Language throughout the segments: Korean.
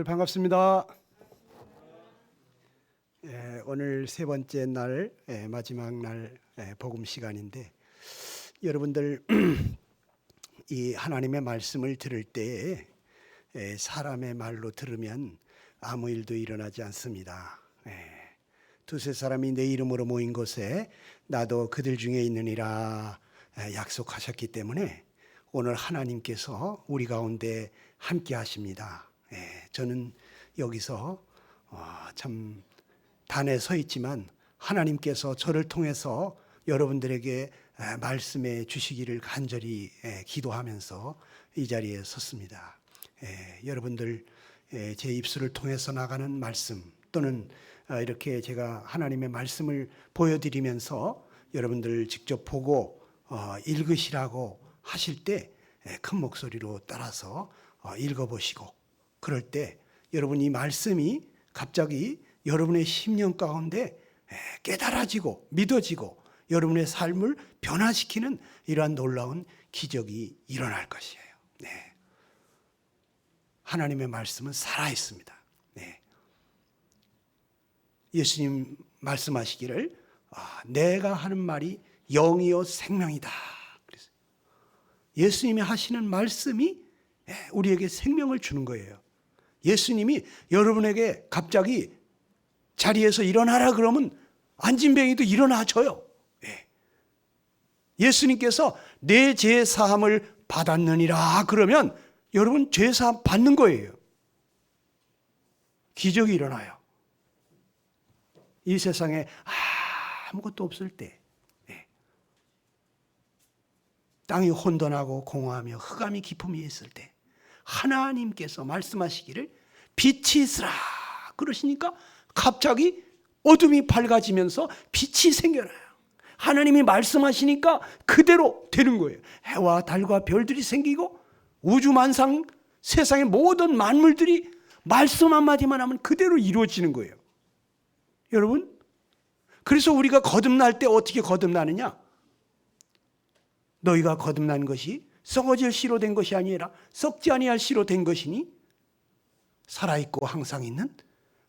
반갑습니다. 오늘 세 번째 날, 마지막 날 복음 시간인데, 여러분들 이 하나님의 말씀을 들을 때에 사람의 말로 들으면 아무 일도 일어나지 않습니다. 두세 사람이 내 이름으로 모인 곳에 나도 그들 중에 있느니라 약속하셨기 때문에 오늘 하나님께서 우리 가운데 함께 하십니다. 저는 여기서 참 단에 서 있지만 하나님께서 저를 통해서 여러분들에게 말씀해 주시기를 간절히 기도하면서 이 자리에 섰습니다. 여러분들 제 입술을 통해서 나가는 말씀 또는 이렇게 제가 하나님의 말씀을 보여드리면서 여러분들 직접 보고 읽으시라고 하실 때 큰 목소리로 따라서 읽어보시고, 그럴 때 여러분 이 말씀이 갑자기 여러분의 심령 가운데 깨달아지고 믿어지고 여러분의 삶을 변화시키는 이러한 놀라운 기적이 일어날 것이에요. 하나님의 말씀은 살아있습니다. 예수님 말씀하시기를 내가 하는 말이 영이요 생명이다. 그랬어요. 예수님이 하시는 말씀이 우리에게 생명을 주는 거예요. 예수님이 여러분에게 갑자기 자리에서 일어나라 그러면 안진뱅이도 일어나줘요. 예수님께서 내 죄 사함을 받았느니라 그러면 여러분 죄 사함 받는 거예요. 기적이 일어나요. 이 세상에 아무것도 없을 때, 땅이 혼돈하고 공허하며 흑암이 깊음이 있을 때 하나님께서 말씀하시기를 빛이 있으라 그러시니까 갑자기 어둠이 밝아지면서 빛이 생겨나요. 하나님이 말씀하시니까 그대로 되는 거예요. 해와 달과 별들이 생기고 우주만상 세상의 모든 만물들이 말씀 한마디만 하면 그대로 이루어지는 거예요. 여러분, 그래서 우리가 거듭날 때 어떻게 거듭나느냐? 너희가 거듭난 것이 썩어질 씨로 된 것이 아니라 썩지 아니할 씨로 된 것이니 살아있고 항상 있는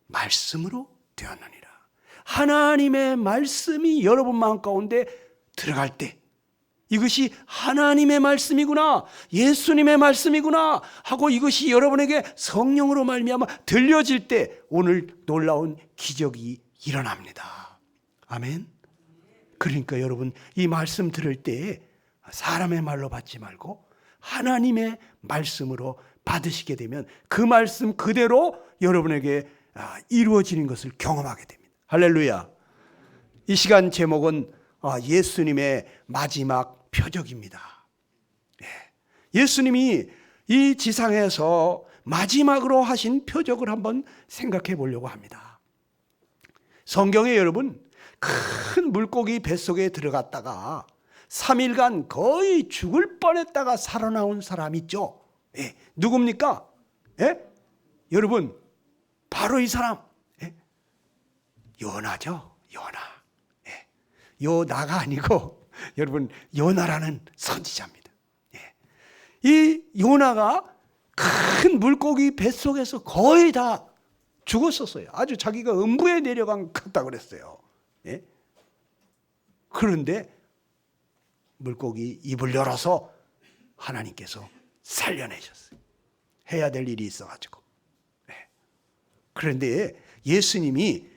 말씀으로 되었느니라. 하나님의 말씀이 여러분 마음 가운데 들어갈 때 이것이 하나님의 말씀이구나, 예수님의 말씀이구나 하고 이것이 여러분에게 성령으로 말미암아 들려질 때 오늘 놀라운 기적이 일어납니다. 아멘. 그러니까 여러분 이 말씀 들을 때에 사람의 말로 받지 말고 하나님의 말씀으로 받으시게 되면 그 말씀 그대로 여러분에게 이루어지는 것을 경험하게 됩니다. 할렐루야. 이 시간 제목은 예수님의 마지막 표적입니다. 예수님이 이 지상에서 마지막으로 하신 표적을 한번 생각해 보려고 합니다. 성경에 여러분 큰 물고기 뱃속에 들어갔다가 3일간 거의 죽을 뻔했다가 살아나온 사람 있죠. 누굽니까? 여러분 바로 이 사람 요나죠. 요나. 요나가 아니고 여러분 요나라는 선지자입니다. 이 요나가 큰 물고기 뱃속에서 거의 다 죽었었어요. 아주 자기가 음부에 내려간 것 같다 그랬어요. 그런데 물고기 입을 열어서 하나님께서 살려내셨어요. 해야 될 일이 있어가지고. 그런데 예수님이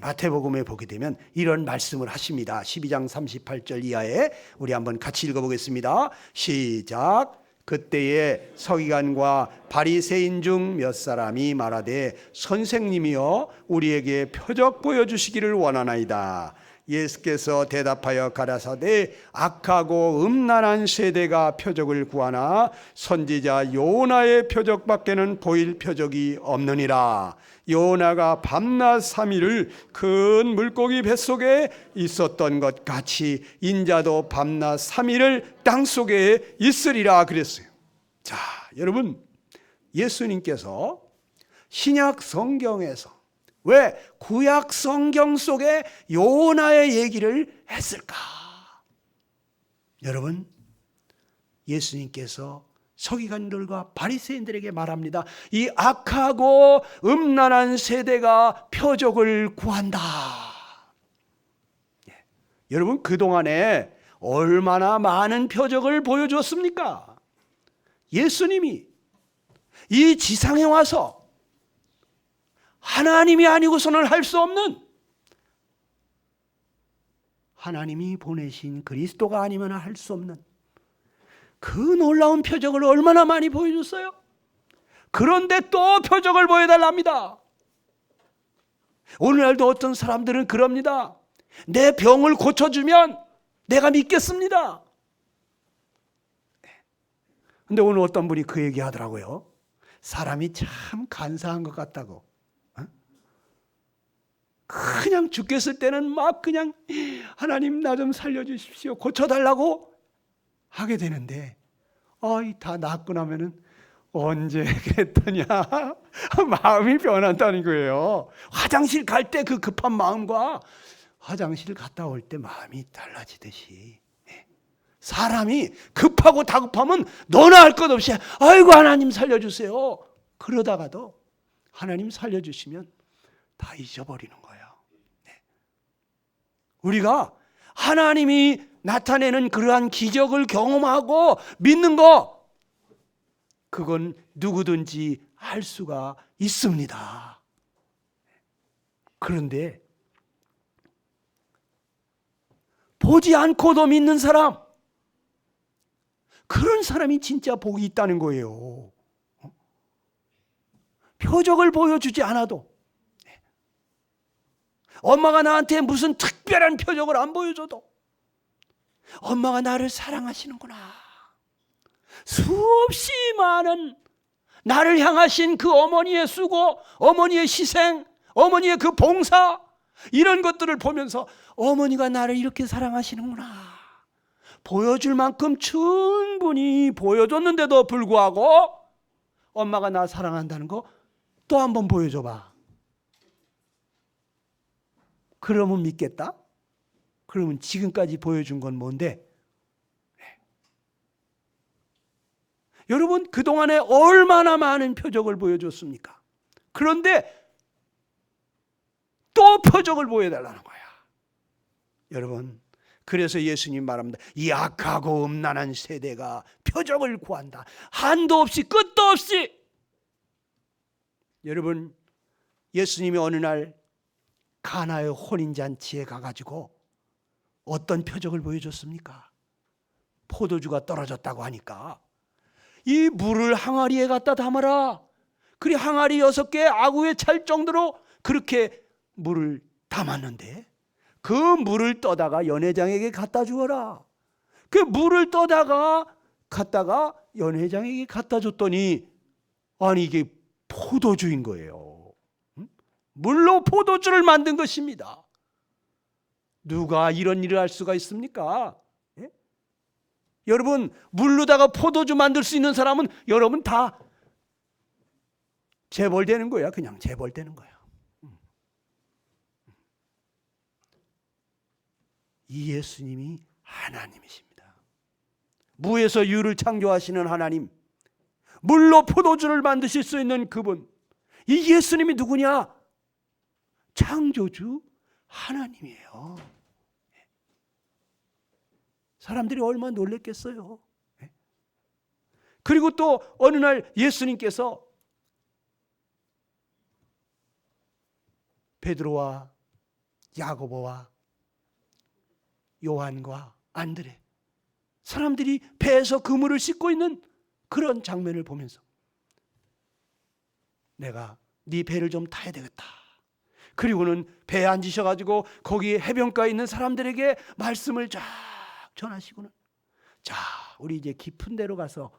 마태복음에 보게 되면 이런 말씀을 하십니다. 12장 38절 이하에 우리 한번 같이 읽어보겠습니다. 시작. 그때에 서기관과 바리새인 중 몇 사람이 말하되 선생님이여 우리에게 표적 보여주시기를 원하나이다. 예수께서 대답하여 가라사대 악하고 음란한 세대가 표적을 구하나 선지자 요나의 표적밖에는 보일 표적이 없느니라. 요나가 밤낮 3일을 큰 물고기 뱃속에 있었던 것 같이 인자도 밤낮 3일을 땅속에 있으리라 그랬어요. 자, 여러분 예수님께서 신약 성경에서 왜 구약 성경 속에 요나의 얘기를 했을까? 여러분 예수님께서 서기관들과 바리새인들에게 말합니다. 이 악하고 음란한 세대가 표적을 구한다. 예. 여러분, 그동안에 얼마나 많은 표적을 보여줬습니까? 예수님이 이 지상에 와서 하나님이 아니고서는 할 수 없는, 하나님이 보내신 그리스도가 아니면 할 수 없는 그 놀라운 표적을 얼마나 많이 보여줬어요. 그런데 또 표적을 보여달랍니다. 오늘날도 어떤 사람들은 그럽니다. 내 병을 고쳐주면 내가 믿겠습니다. 근데 오늘 어떤 분이 그 얘기 하더라고요. 사람이 참 간사한 것 같다고. 그냥 죽겠을 때는 막 그냥 하나님 나 좀 살려주십시오, 고쳐달라고 하게 되는데, 다 낫고 나면은 언제 그랬더냐 마음이 변한다는 거예요. 화장실 갈 때 그 급한 마음과 화장실 갔다 올 때 마음이 달라지듯이, 사람이 급하고 다급하면 너나 할 것 없이 아이고 하나님 살려주세요 그러다가도 하나님 살려주시면 다 잊어버리는 거예요. 우리가 하나님이 나타내는 그러한 기적을 경험하고 믿는 거, 그건 누구든지 할 수가 있습니다. 그런데 보지 않고도 믿는 사람, 그런 사람이 진짜 복이 있다는 거예요. 표적을 보여주지 않아도, 엄마가 나한테 무슨 특별한 표적을 안 보여줘도 엄마가 나를 사랑하시는구나, 수없이 많은 나를 향하신 그 어머니의 수고, 어머니의 희생, 어머니의 그 봉사, 이런 것들을 보면서 어머니가 나를 이렇게 사랑하시는구나 보여줄 만큼 충분히 보여줬는데도 불구하고 엄마가 나 사랑한다는 거 또 한 번 보여줘봐. 그러면 믿겠다? 그러면 지금까지 보여준 건 뭔데? 여러분, 그동안에 얼마나 많은 표적을 보여줬습니까? 그런데 또 표적을 보여달라는 거야. 여러분, 그래서 예수님 말합니다. 이 악하고 음란한 세대가 표적을 구한다. 한도 없이 끝도 없이. 여러분, 예수님이 어느 날 가나의 혼인잔치에 가가지고 어떤 표적을 보여줬습니까? 포도주가 떨어졌다고 하니까 이 물을 항아리에 갖다 담아라. 그리 항아리 6개 아구에 찰 정도로 그렇게 물을 담았는데 그 물을 떠다가 연회장에게 갖다 주어라. 그 물을 떠다가 갖다가 연회장에게 갖다 줬더니 아니 이게 포도주인 거예요. 물로 포도주를 만든 것입니다. 누가 이런 일을 할 수가 있습니까? 예? 여러분, 물로다가 포도주 만들 수 있는 사람은 여러분 다 재벌되는 거야. 그냥 재벌되는 거야. 이 예수님이 하나님이십니다. 무에서 유를 창조하시는 하나님, 물로 포도주를 만드실 수 있는 그분, 이 예수님이 누구냐? 창조주 하나님이에요. 사람들이 얼마나 놀랬겠어요. 그리고 또 어느 날 예수님께서 베드로와 야고보와 요한과 안드레, 사람들이 배에서 그물을 씻고 있는 그런 장면을 보면서 내가 네 배를 좀 타야 되겠다. 그리고는 배에 앉으셔가지고 거기 해변가에 있는 사람들에게 말씀을 쫙 전하시고는 자, 우리 이제 깊은 데로 가서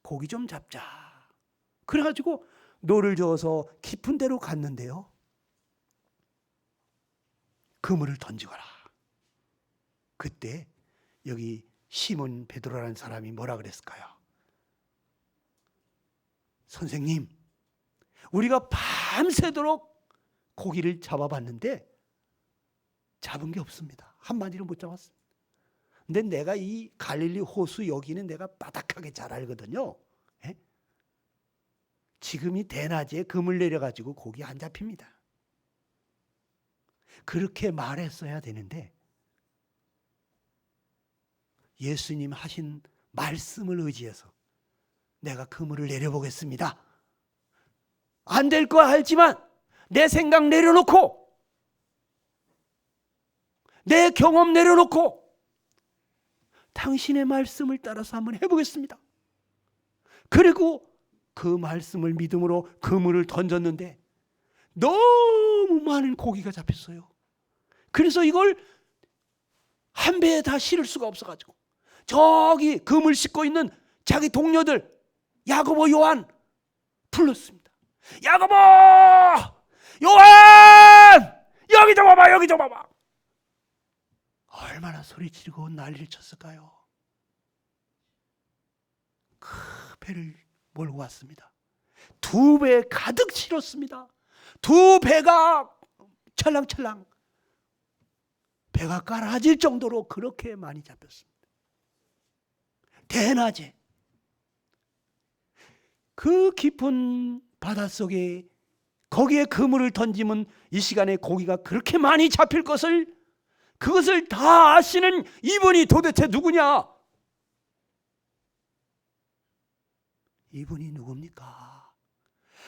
고기 좀 잡자. 그래가지고 노를 저어서 깊은 데로 갔는데요. 그물을 던지거라. 그때 여기 시몬 베드로라는 사람이 뭐라 그랬을까요? 선생님, 우리가 밤새도록 고기를 잡아봤는데 잡은 게 없습니다. 한 마디를 못 잡았습니다. 근데 내가 이 갈릴리 호수 여기는 내가 바닥하게 잘 알거든요. 예? 지금이 대낮에 금을 내려가지고 고기 안 잡힙니다. 그렇게 말했어야 되는데 예수님 하신 말씀을 의지해서 내가 그물을 내려보겠습니다. 안 될 거 알지만 내 생각 내려놓고 내 경험 내려놓고 당신의 말씀을 따라서 한번 해보겠습니다. 그리고 그 말씀을 믿음으로 그물을 던졌는데 너무 많은 고기가 잡혔어요. 그래서 이걸 한 배에 다 실을 수가 없어가지고 저기 그물 싣고 있는 자기 동료들 야고보, 요한 불렀습니다. 야고보, 요한, 여기 좀 와봐, 여기 좀 와봐. 얼마나 소리 지르고 난리를 쳤을까요? 그 배를 몰고 왔습니다. 2배 가득 실었습니다. 2배가 찰랑찰랑 배가 깔아질 정도로 그렇게 많이 잡혔습니다. 대낮에 그 깊은 바닷속에 거기에 그물을 던지면 이 시간에 고기가 그렇게 많이 잡힐 것을 그것을 다 아시는 이분이 도대체 누구냐? 이분이 누굽니까?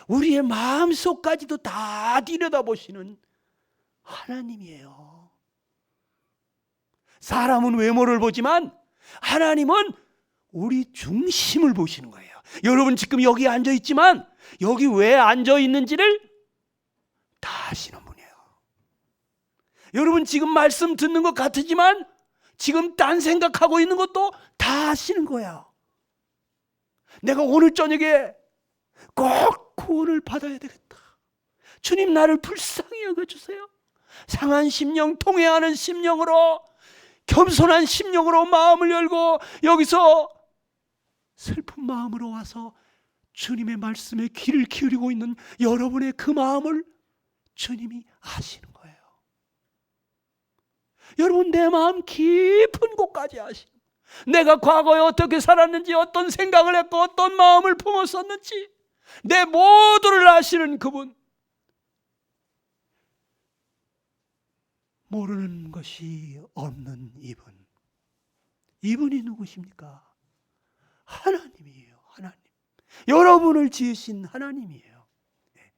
우리의 마음속까지도 다 들여다보시는 하나님이에요. 사람은 외모를 보지만 하나님은 우리 중심을 보시는 거예요. 여러분 지금 여기 앉아 있지만 여기 왜 앉아 있는지를 다 아시는 분이에요. 여러분 지금 말씀 듣는 것 같지만 지금 딴 생각하고 있는 것도 다 아시는 거야. 내가 오늘 저녁에 꼭 구원을 받아야 되겠다. 주님 나를 불쌍히 여겨주세요. 상한 심령, 통회하는 심령으로, 겸손한 심령으로 마음을 열고 여기서 슬픈 마음으로 와서 주님의 말씀에 귀를 기울이고 있는 여러분의 그 마음을 주님이 아시는 거예요. 여러분 내 마음 깊은 곳까지 아시는, 내가 과거에 어떻게 살았는지, 어떤 생각을 했고 어떤 마음을 품었었는지 내 모두를 아시는 그분, 모르는 것이 없는 이분, 이분이 누구십니까? 하나님이에요. 하나님. 여러분을 지으신 하나님이에요. 네.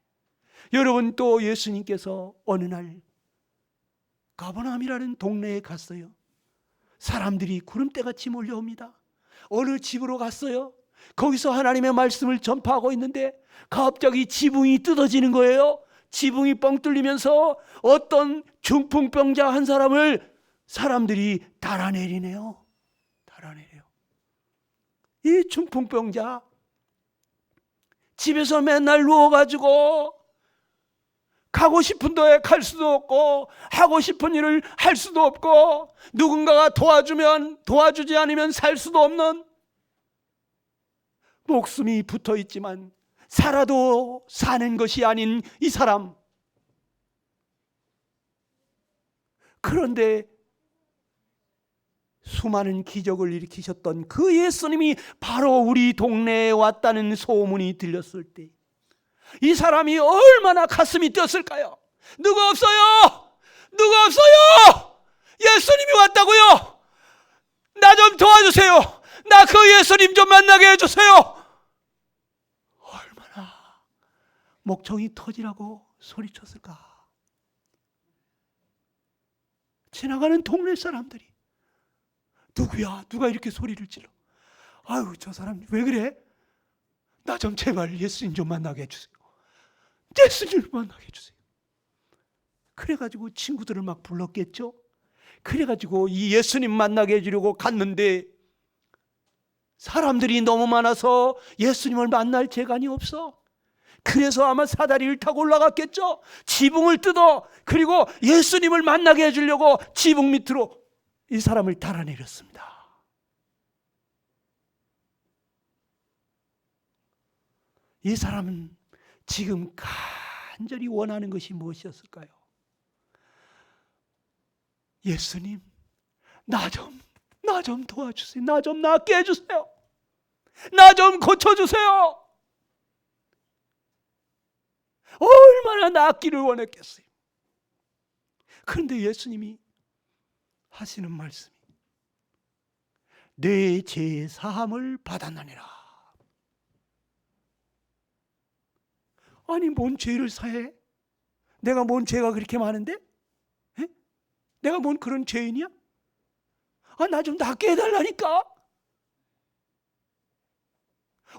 여러분 또 예수님께서 어느 날 가버나움이라는 동네에 갔어요. 사람들이 구름대같이 몰려옵니다. 어느 집으로 갔어요. 거기서 하나님의 말씀을 전파하고 있는데 갑자기 지붕이 뜯어지는 거예요. 지붕이 뻥 뚫리면서 어떤 중풍병자 한 사람을 사람들이 달아내리네요. 달아내려요. 이 중풍병자 집에서 맨날 누워가지고 가고 싶은 데에 갈 수도 없고 하고 싶은 일을 할 수도 없고 누군가가 도와주면 도와주지 않으면 살 수도 없는, 목숨이 붙어 있지만 살아도 사는 것이 아닌 이 사람. 그런데 수많은 기적을 일으키셨던 그 예수님이 바로 우리 동네에 왔다는 소문이 들렸을 때 이 사람이 얼마나 가슴이 뛰었을까요? 누가 없어요? 누가 없어요? 예수님이 왔다고요? 나 좀 도와주세요. 나 그 예수님 좀 만나게 해주세요. 얼마나 목청이 터지라고 소리쳤을까? 지나가는 동네 사람들이 누구야? 누가 이렇게 소리를 질러? 아유 저 사람 왜 그래? 나 좀 제발 예수님 좀 만나게 해주세요. 예수님을 만나게 해주세요. 그래가지고 친구들을 막 불렀겠죠. 그래가지고 이 예수님 만나게 해주려고 갔는데 사람들이 너무 많아서 예수님을 만날 재간이 없어. 그래서 아마 사다리를 타고 올라갔겠죠. 지붕을 뜯어 그리고 예수님을 만나게 해주려고 지붕 밑으로 이 사람을 달아내렸습니다. 이 사람은 지금 간절히 원하는 것이 무엇이었을까요? 예수님, 나 좀 나 좀 도와주세요. 나 좀 낫게 해주세요. 나 좀 고쳐주세요. 얼마나 낫기를 원했겠어요. 그런데 예수님이 하시는 말씀이 내 죄 사함을 받았느니라. 아니 뭔 죄를 사해? 내가 뭔 죄가 그렇게 많은데? 에? 내가 뭔 그런 죄인이야? 나 좀 낫게 해달라니까.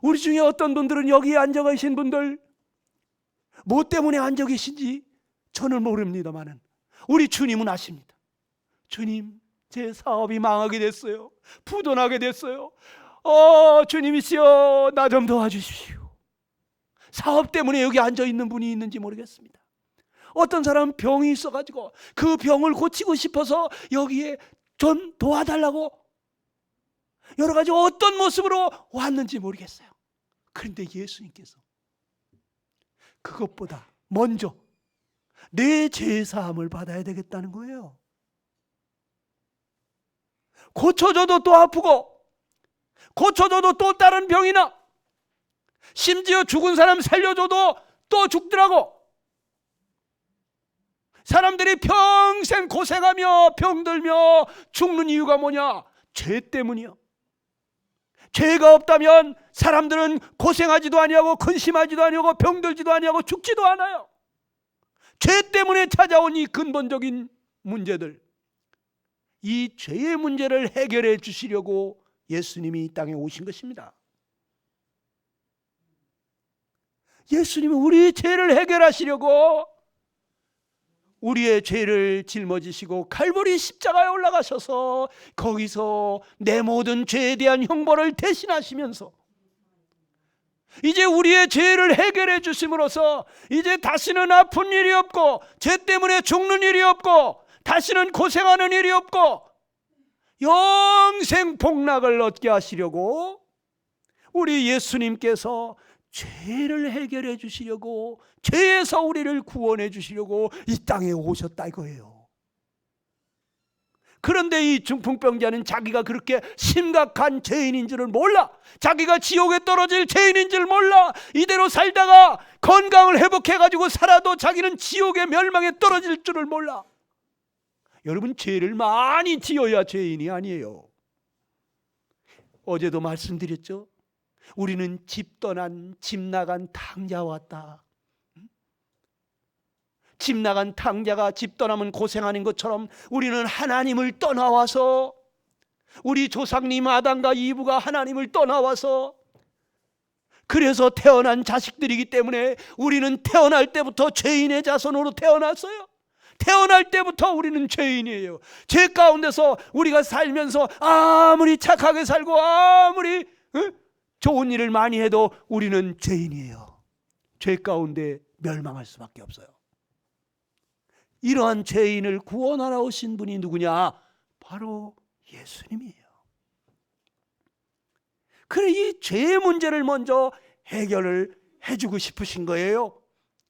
우리 중에 어떤 분들은 여기에 앉아 계신 분들 뭐 때문에 앉아 계신지 저는 모릅니다만은 우리 주님은 아십니다. 주님, 제 사업이 망하게 됐어요. 부도나게 됐어요. 주님이시여, 나 좀 도와주십시오. 사업 때문에 여기 앉아 있는 분이 있는지 모르겠습니다. 어떤 사람은 병이 있어가지고 그 병을 고치고 싶어서 여기에 좀 도와달라고 여러 가지 어떤 모습으로 왔는지 모르겠어요. 그런데 예수님께서 그것보다 먼저 내 죄사함을 받아야 되겠다는 거예요. 고쳐줘도 또 아프고 고쳐줘도 또 다른 병이나 심지어 죽은 사람 살려줘도 또 죽더라고. 사람들이 평생 고생하며 병들며 죽는 이유가 뭐냐? 죄 때문이요. 죄가 없다면 사람들은 고생하지도 아니하고 근심하지도 아니하고 병들지도 아니하고 죽지도 않아요. 죄 때문에 찾아온 이 근본적인 문제들, 이 죄의 문제를 해결해 주시려고 예수님이 이 땅에 오신 것입니다. 예수님은 우리의 죄를 해결하시려고 우리의 죄를 짊어지시고 칼보리 십자가에 올라가셔서 거기서 내 모든 죄에 대한 형벌을 대신하시면서 이제 우리의 죄를 해결해 주심으로써 이제 다시는 아픈 일이 없고 죄 때문에 죽는 일이 없고 다시는 고생하는 일이 없고 영생 복락을 얻게 하시려고 우리 예수님께서 죄를 해결해 주시려고 죄에서 우리를 구원해 주시려고 이 땅에 오셨다 이거예요. 그런데 이 중풍병자는 자기가 그렇게 심각한 죄인인 줄을 몰라. 자기가 지옥에 떨어질 죄인인 줄 몰라. 이대로 살다가 건강을 회복해가지고 살아도 자기는 지옥의 멸망에 떨어질 줄을 몰라. 여러분, 죄를 많이 지어야 죄인이 아니에요. 어제도 말씀드렸죠. 우리는 집 떠난 집 나간 탕자 왔다. 집 나간 탕자가 집 떠나면 고생하는 것처럼 우리는 하나님을 떠나와서 우리 조상님 아담과 이브가 하나님을 떠나와서 그래서 태어난 자식들이기 때문에 우리는 태어날 때부터 죄인의 자손으로 태어났어요. 태어날 때부터 우리는 죄인이에요. 죄 가운데서 우리가 살면서 아무리 착하게 살고 아무리 좋은 일을 많이 해도 우리는 죄인이에요. 죄 가운데 멸망할 수밖에 없어요. 이러한 죄인을 구원하러 오신 분이 누구냐? 바로 예수님이에요. 그래, 이 죄의 문제를 먼저 해결을 해주고 싶으신 거예요.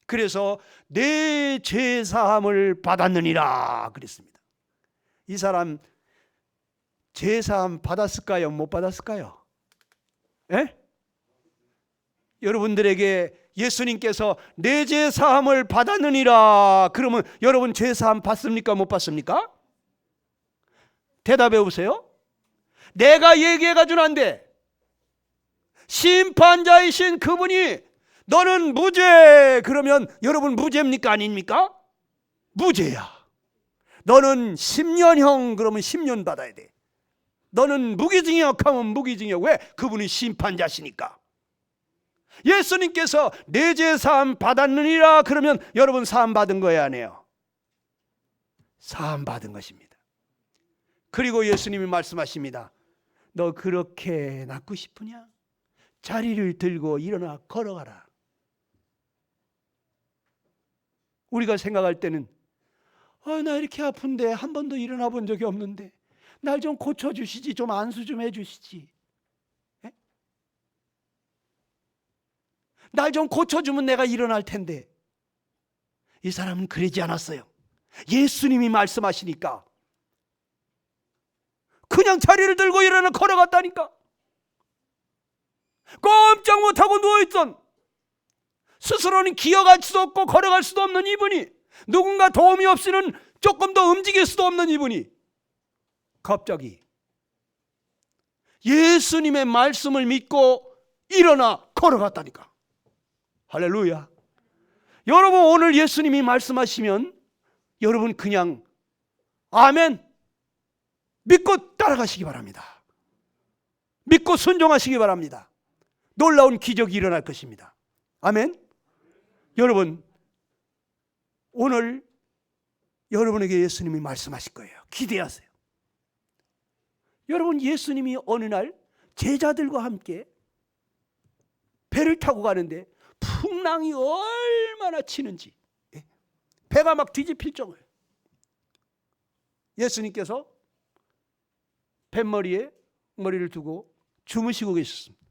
그래서 내 죄사함을 받았느니라 그랬습니다. 이 사람 죄사함 받았을까요? 못 받았을까요? 예? 여러분들에게 예수님께서 내 죄사함을 받았느니라 그러면 여러분 죄사함 받습니까? 못 받습니까? 대답해 보세요. 내가 얘기해가지고는 안 돼. 심판자이신 그분이 너는 무죄 그러면 여러분 무죄입니까? 아닙니까? 무죄야. 너는 10년형 그러면 10년 받아야 돼. 너는 무기징역 하면 무기징역. 왜? 그분이 심판자시니까. 예수님께서 내 죄 사함 받았느니라 그러면 여러분 사함 받은 거예요, 안 해요? 사함 받은 것입니다. 그리고 예수님이 말씀하십니다. 너 그렇게 낫고 싶으냐? 자리를 들고 일어나 걸어가라. 우리가 생각할 때는 나 이렇게 아픈데 한 번도 일어나 본 적이 없는데 날 좀 고쳐주시지, 좀 안수 좀 해주시지, 날 좀 고쳐주면 내가 일어날 텐데. 이 사람은 그러지 않았어요. 예수님이 말씀하시니까 그냥 자리를 들고 일어나 걸어갔다니까. 꼼짝 못하고 누워있던, 스스로는 기어갈 수도 없고 걸어갈 수도 없는 이분이, 누군가 도움이 없이는 조금 더 움직일 수도 없는 이분이 갑자기 예수님의 말씀을 믿고 일어나 걸어갔다니까. 할렐루야. 여러분, 오늘 예수님이 말씀하시면 여러분 그냥 아멘 믿고 따라가시기 바랍니다. 믿고 순종하시기 바랍니다. 놀라운 기적이 일어날 것입니다. 아멘. 여러분, 오늘 여러분에게 예수님이 말씀하실 거예요. 기대하세요. 여러분, 예수님이 어느 날 제자들과 함께 배를 타고 가는데 풍랑이 얼마나 치는지, 배가 막 뒤집힐 정도예요. 예수님께서 뱃머리에 머리를 두고 주무시고 계셨습니다.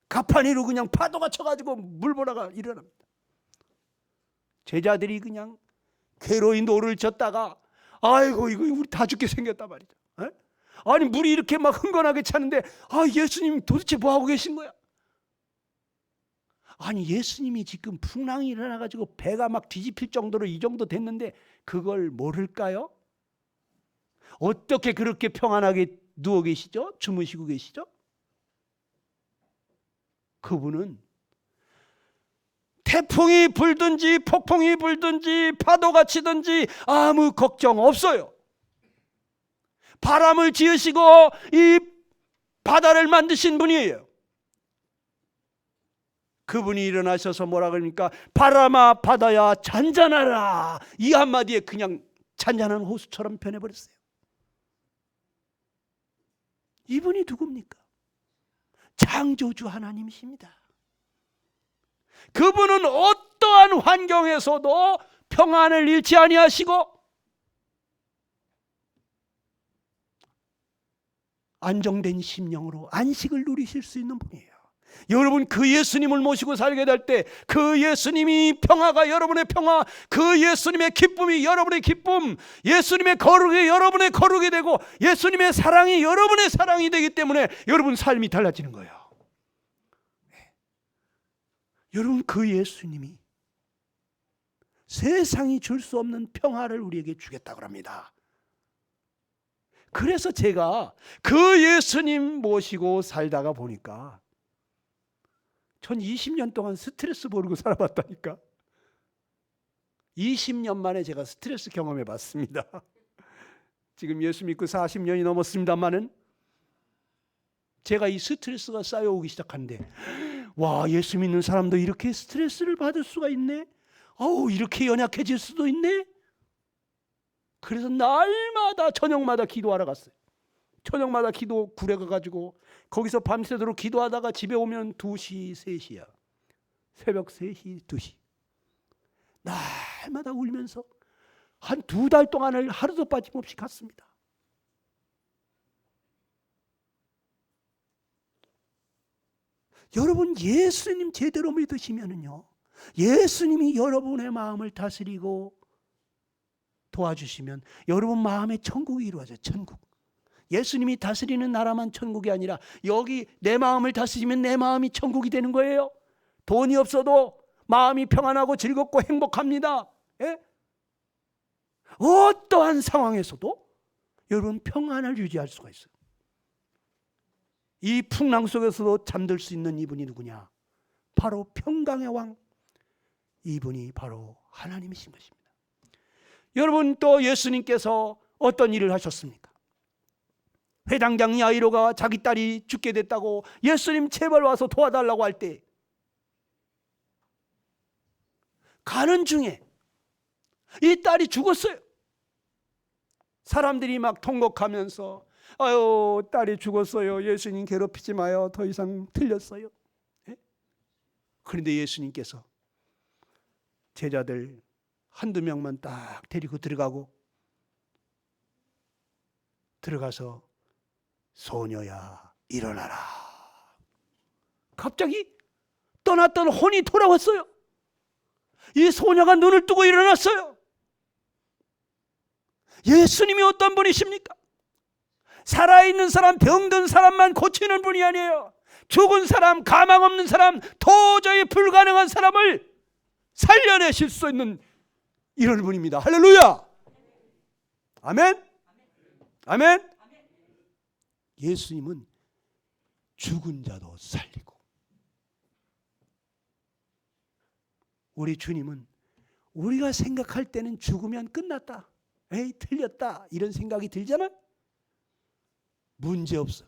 가판위로 그냥 파도가 쳐가지고 물보라가 일어납니다. 제자들이 그냥 괴로이 노를 젓다가 아이고 이거 우리 다 죽게 생겼단 말이죠. 에? 아니 물이 이렇게 막 흥건하게 차는데 예수님 도대체 뭐 하고 계신 거야? 아니 예수님이 지금 풍랑이 일어나가지고 배가 막 뒤집힐 정도로 이 정도 됐는데 그걸 모를까요? 어떻게 그렇게 평안하게 누워 계시죠? 주무시고 계시죠? 그분은 태풍이 불든지 폭풍이 불든지 파도가 치든지 아무 걱정 없어요. 바람을 지으시고 이 바다를 만드신 분이에요. 그분이 일어나셔서 뭐라 그러니까 바람아 바다야 잔잔하라, 이 한마디에 그냥 잔잔한 호수처럼 변해버렸어요. 이분이 누굽니까? 창조주 하나님이십니다. 그분은 어떠한 환경에서도 평안을 잃지 아니하시고 안정된 심령으로 안식을 누리실 수 있는 분이에요. 여러분, 그 예수님을 모시고 살게 될 때 그 예수님이 평화가 여러분의 평화, 그 예수님의 기쁨이 여러분의 기쁨, 예수님의 거룩이 여러분의 거룩이 되고 예수님의 사랑이 여러분의 사랑이 되기 때문에 여러분 삶이 달라지는 거예요. 여러분, 그 예수님이 세상이 줄 수 없는 평화를 우리에게 주겠다고 합니다. 그래서 제가 그 예수님 모시고 살다가 보니까 전 20년 동안 스트레스 모르고 살아봤다니까. 20년 만에 제가 스트레스 경험해 봤습니다. 지금 예수 믿고 40년이 넘었습니다만은 제가 이 스트레스가 쌓여오기 시작한데, 와, 예수 믿는 사람도 이렇게 스트레스를 받을 수가 있네. 이렇게 연약해질 수도 있네. 그래서 날마다 저녁마다 기도하러 갔어요. 저녁마다 기도 굴에 가가지고 거기서 밤새도록 기도하다가 집에 오면 2시, 3시야. 새벽 3시, 2시. 날마다 울면서 한 2달 동안을 하루도 빠짐없이 갔습니다. 여러분, 예수님 제대로 믿으시면은요, 예수님이 여러분의 마음을 다스리고 도와주시면 여러분 마음의 천국이 이루어져요. 천국. 예수님이 다스리는 나라만 천국이 아니라 여기 내 마음을 다스리면 내 마음이 천국이 되는 거예요. 돈이 없어도 마음이 평안하고 즐겁고 행복합니다. 예? 어떠한 상황에서도 여러분 평안을 유지할 수가 있어요. 이 풍랑 속에서도 잠들 수 있는 이분이 누구냐? 바로 평강의 왕, 이분이 바로 하나님이신 것입니다. 여러분, 또 예수님께서 어떤 일을 하셨습니까? 회당장 야이로가 자기 딸이 죽게 됐다고 예수님 제발 와서 도와달라고 할 때 가는 중에 이 딸이 죽었어요. 사람들이 막 통곡하면서 아유, 딸이 죽었어요. 예수님 괴롭히지 마요. 더 이상 틀렸어요. 예? 그런데 예수님께서 제자들 한두 명만 딱 데리고 들어가서 소녀야 일어나라. 갑자기 떠났던 혼이 돌아왔어요. 이 소녀가 눈을 뜨고 일어났어요. 예수님이 어떤 분이십니까? 살아있는 사람, 병든 사람만 고치는 분이 아니에요. 죽은 사람, 가망 없는 사람, 도저히 불가능한 사람을 살려내실 수 있는 이런 분입니다. 할렐루야. 아멘. 아멘. 예수님은 죽은 자도 살리고, 우리 주님은 우리가 생각할 때는 죽으면 끝났다, 에이 틀렸다, 이런 생각이 들잖아. 문제없어.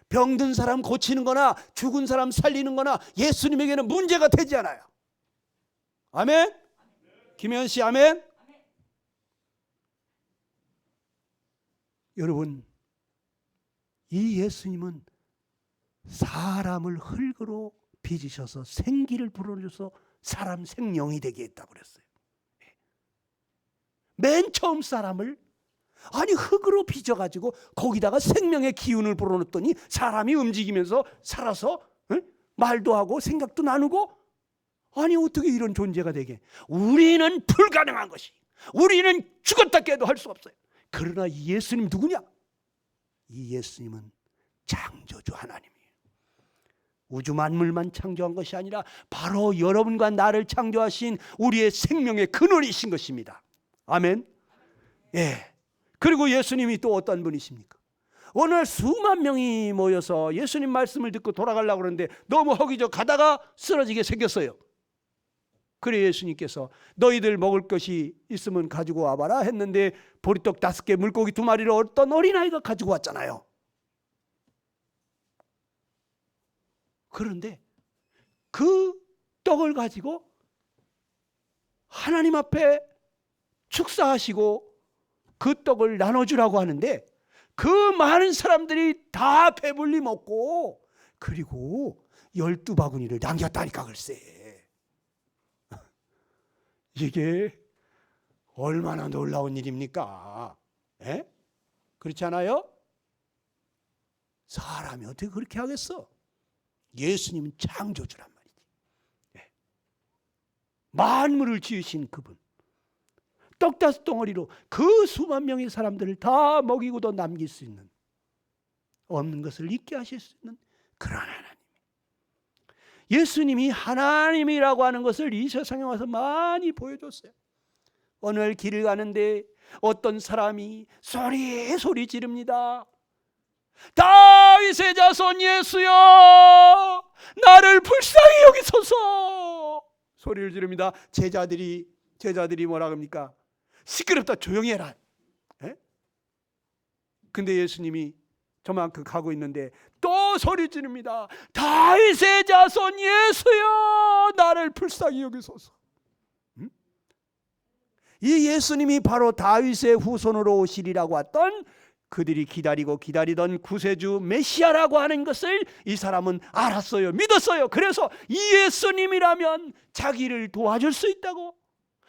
병든 사람 고치는 거나 죽은 사람 살리는 거나 예수님에게는 문제가 되지 않아요. 아멘. 김현 씨 아멘. 여러분, 이 예수님은 사람을 흙으로 빚으셔서 생기를 불어넣어서 사람 생명이 되게 했다고 그랬어요. 맨 처음 사람을 흙으로 빚어가지고 거기다가 생명의 기운을 불어넣었더니 사람이 움직이면서 살아서 말도 하고 생각도 나누고, 어떻게 이런 존재가 되게. 우리는 불가능한 것이, 우리는 죽었다 깨도 할 수 없어요. 그러나 이 예수님 누구냐? 이 예수님은 창조주 하나님이에요. 우주 만물만 창조한 것이 아니라 바로 여러분과 나를 창조하신 우리의 생명의 근원이신 것입니다. 아멘. 예. 그리고 예수님이 또 어떤 분이십니까? 오늘 수만 명이 모여서 예수님 말씀을 듣고 돌아가려고 그러는데 너무 허기져 가다가 쓰러지게 생겼어요. 그래 예수님께서 너희들 먹을 것이 있으면 가지고 와봐라 했는데 보리떡 5개, 물고기 2마리를 어떤 어린아이가 가지고 왔잖아요. 그런데 그 떡을 가지고 하나님 앞에 축사하시고 그 떡을 나눠주라고 하는데 그 많은 사람들이 다 배불리 먹고 그리고 12바구니를 남겼다니까. 글쎄, 이게 얼마나 놀라운 일입니까? 에? 그렇지 않아요? 사람이 어떻게 그렇게 하겠어? 예수님은 창조주란 말이지. 예. 만물을 지으신 그분, 떡 5덩어리로 그 수만 명의 사람들을 다 먹이고도 남길 수 있는, 없는 것을 있게 하실 수 있는 그런 하나님. 예수님이 하나님이라고 하는 것을 이 세상에 와서 많이 보여줬어요. 오늘 길을 가는데 어떤 사람이 소리 지릅니다. 다윗의 자손 예수여, 나를 불쌍히 여기소서. 소리를 지릅니다. 제자들이 뭐라 합니까? 시끄럽다, 조용히 해라. 에? 근데 예수님이 저만큼 가고 있는데 또 소리 지릅니다. 다윗의 자손 예수여, 나를 불쌍히 여기소서. 이 예수님이 바로 다윗의 후손으로 오시리라고 했던, 그들이 기다리던 구세주 메시아라고 하는 것을 이 사람은 알았어요. 믿었어요. 그래서 이 예수님이라면 자기를 도와줄 수 있다고,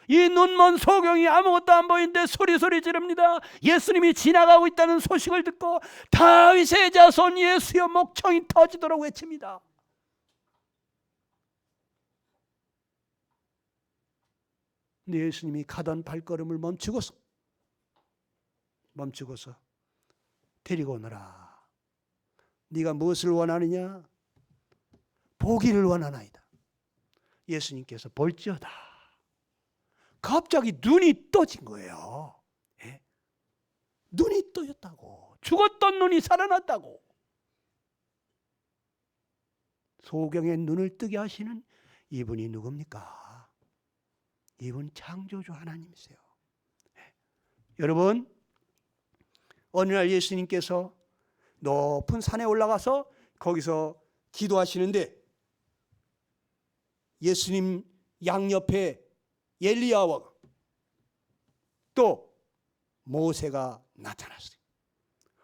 이 눈먼 소경이 아무것도 안 보이는데 소리 지릅니다. 예수님이 지나가고 있다는 소식을 듣고 다윗의 자손 예수여, 목청이 터지도록 외칩니다. 근데 예수님이 가던 발걸음을 멈추고서 데리고 오너라. 네가 무엇을 원하느냐? 보기를 원하나이다. 예수님께서 볼지어다. 갑자기 눈이 떠진 거예요. 예? 눈이 떠졌다고. 죽었던 눈이 살아났다고. 소경의 눈을 뜨게 하시는 이분이 누굽니까? 이분 창조주 하나님이세요. 예. 여러분, 어느 날 예수님께서 높은 산에 올라가서 거기서 기도하시는데 예수님 양옆에 엘리야와 또 모세가 나타났어요.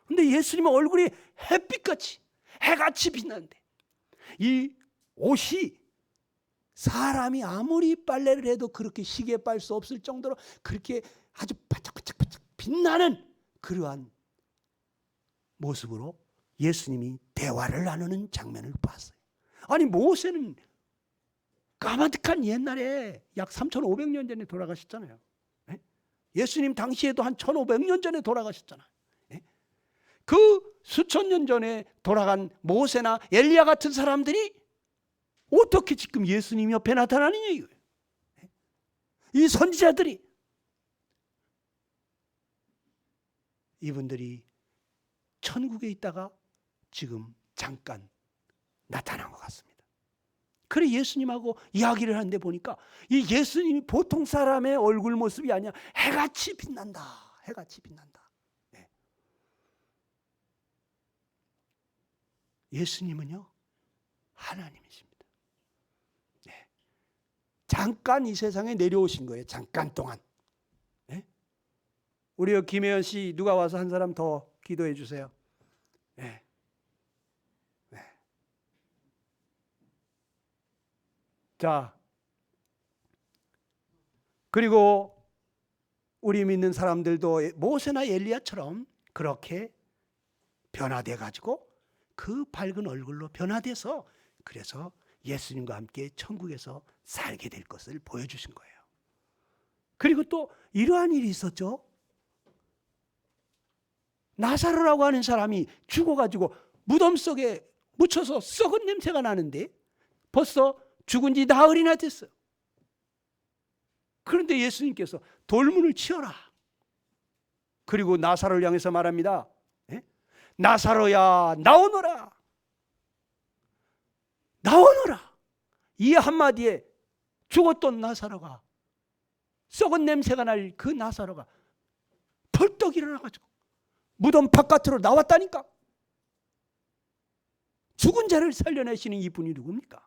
근데 예수님의 얼굴이 햇빛같이, 해같이 빛나는데 이 옷이 사람이 아무리 빨래를 해도 그렇게 시계에 빨 수 없을 정도로 그렇게 아주 반짝반짝 빛나는 그러한 모습으로 예수님이 대화를 나누는 장면을 봤어요. 아니, 모세는 까마득한 옛날에 약 3,500년 전에 돌아가셨잖아요. 예수님 당시에도 한 1,500년 전에 돌아가셨잖아요. 그 수천 년 전에 돌아간 모세나 엘리야 같은 사람들이 어떻게 지금 예수님 옆에 나타나느냐 이거예요. 이 선지자들이, 이분들이 천국에 있다가 지금 잠깐 나타난 것 같습니다. 그래 예수님하고 이야기를 하는데 보니까 이 예수님이 보통 사람의 얼굴 모습이 아니야. 해같이 빛난다. 해같이 빛난다. 네. 예수님은요 하나님이십니다. 네. 잠깐 이 세상에 내려오신 거예요. 잠깐 동안. 네? 우리 김혜연 씨 누가 와서 한 사람 더 기도해 주세요. 네. 네. 자, 그리고 우리 믿는 사람들도 모세나 엘리야처럼 그렇게 변화돼 가지고 그 밝은 얼굴로 변화돼서 그래서 예수님과 함께 천국에서 살게 될 것을 보여주신 거예요. 그리고 또 이러한 일이 있었죠. 나사로라고 하는 사람이 죽어가지고 무덤 속에 묻혀서 썩은 냄새가 나는데 벌써 죽은 지 나흘이나 됐어요. 그런데 예수님께서 돌문을 치어라. 그리고 나사로를 향해서 말합니다. 예? 나사로야 나오너라. 나오너라. 이 한마디에 죽었던 나사로가, 썩은 냄새가 날 그 나사로가 벌떡 일어나가지고 무덤 바깥으로 나왔다니까. 죽은 자를 살려내시는 이분이 누굽니까?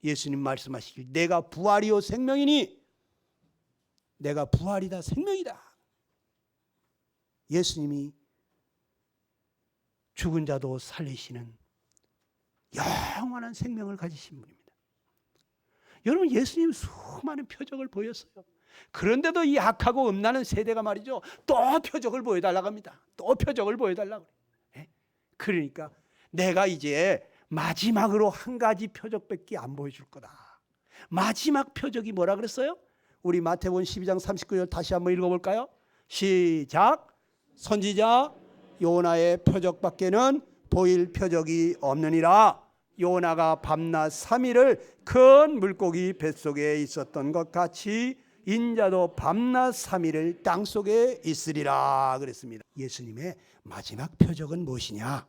예수님 말씀하시길 내가 부활이요 생명이니, 내가 부활이다 생명이다. 예수님이 죽은 자도 살리시는 영원한 생명을 가지신 분입니다. 여러분 예수님 수많은 표적을 보였어요. 그런데도 이 악하고 음란한 세대가 말이죠 또 표적을 보여달라고 합니다. 또 표적을 보여달라고 그래요. 그러니까 내가 이제 마지막으로 한 가지 표적밖에 안 보여줄 거다. 마지막 표적이 뭐라 그랬어요? 우리 마태복음 12장 39절 다시 한번 읽어볼까요? 시작. 선지자 요나의 표적밖에는 보일 표적이 없느니라. 요나가 밤낮 3일을 큰 물고기 뱃속에 있었던 것 같이 인자도 밤낮 3일을 땅속에 있으리라 그랬습니다. 예수님의 마지막 표적은 무엇이냐?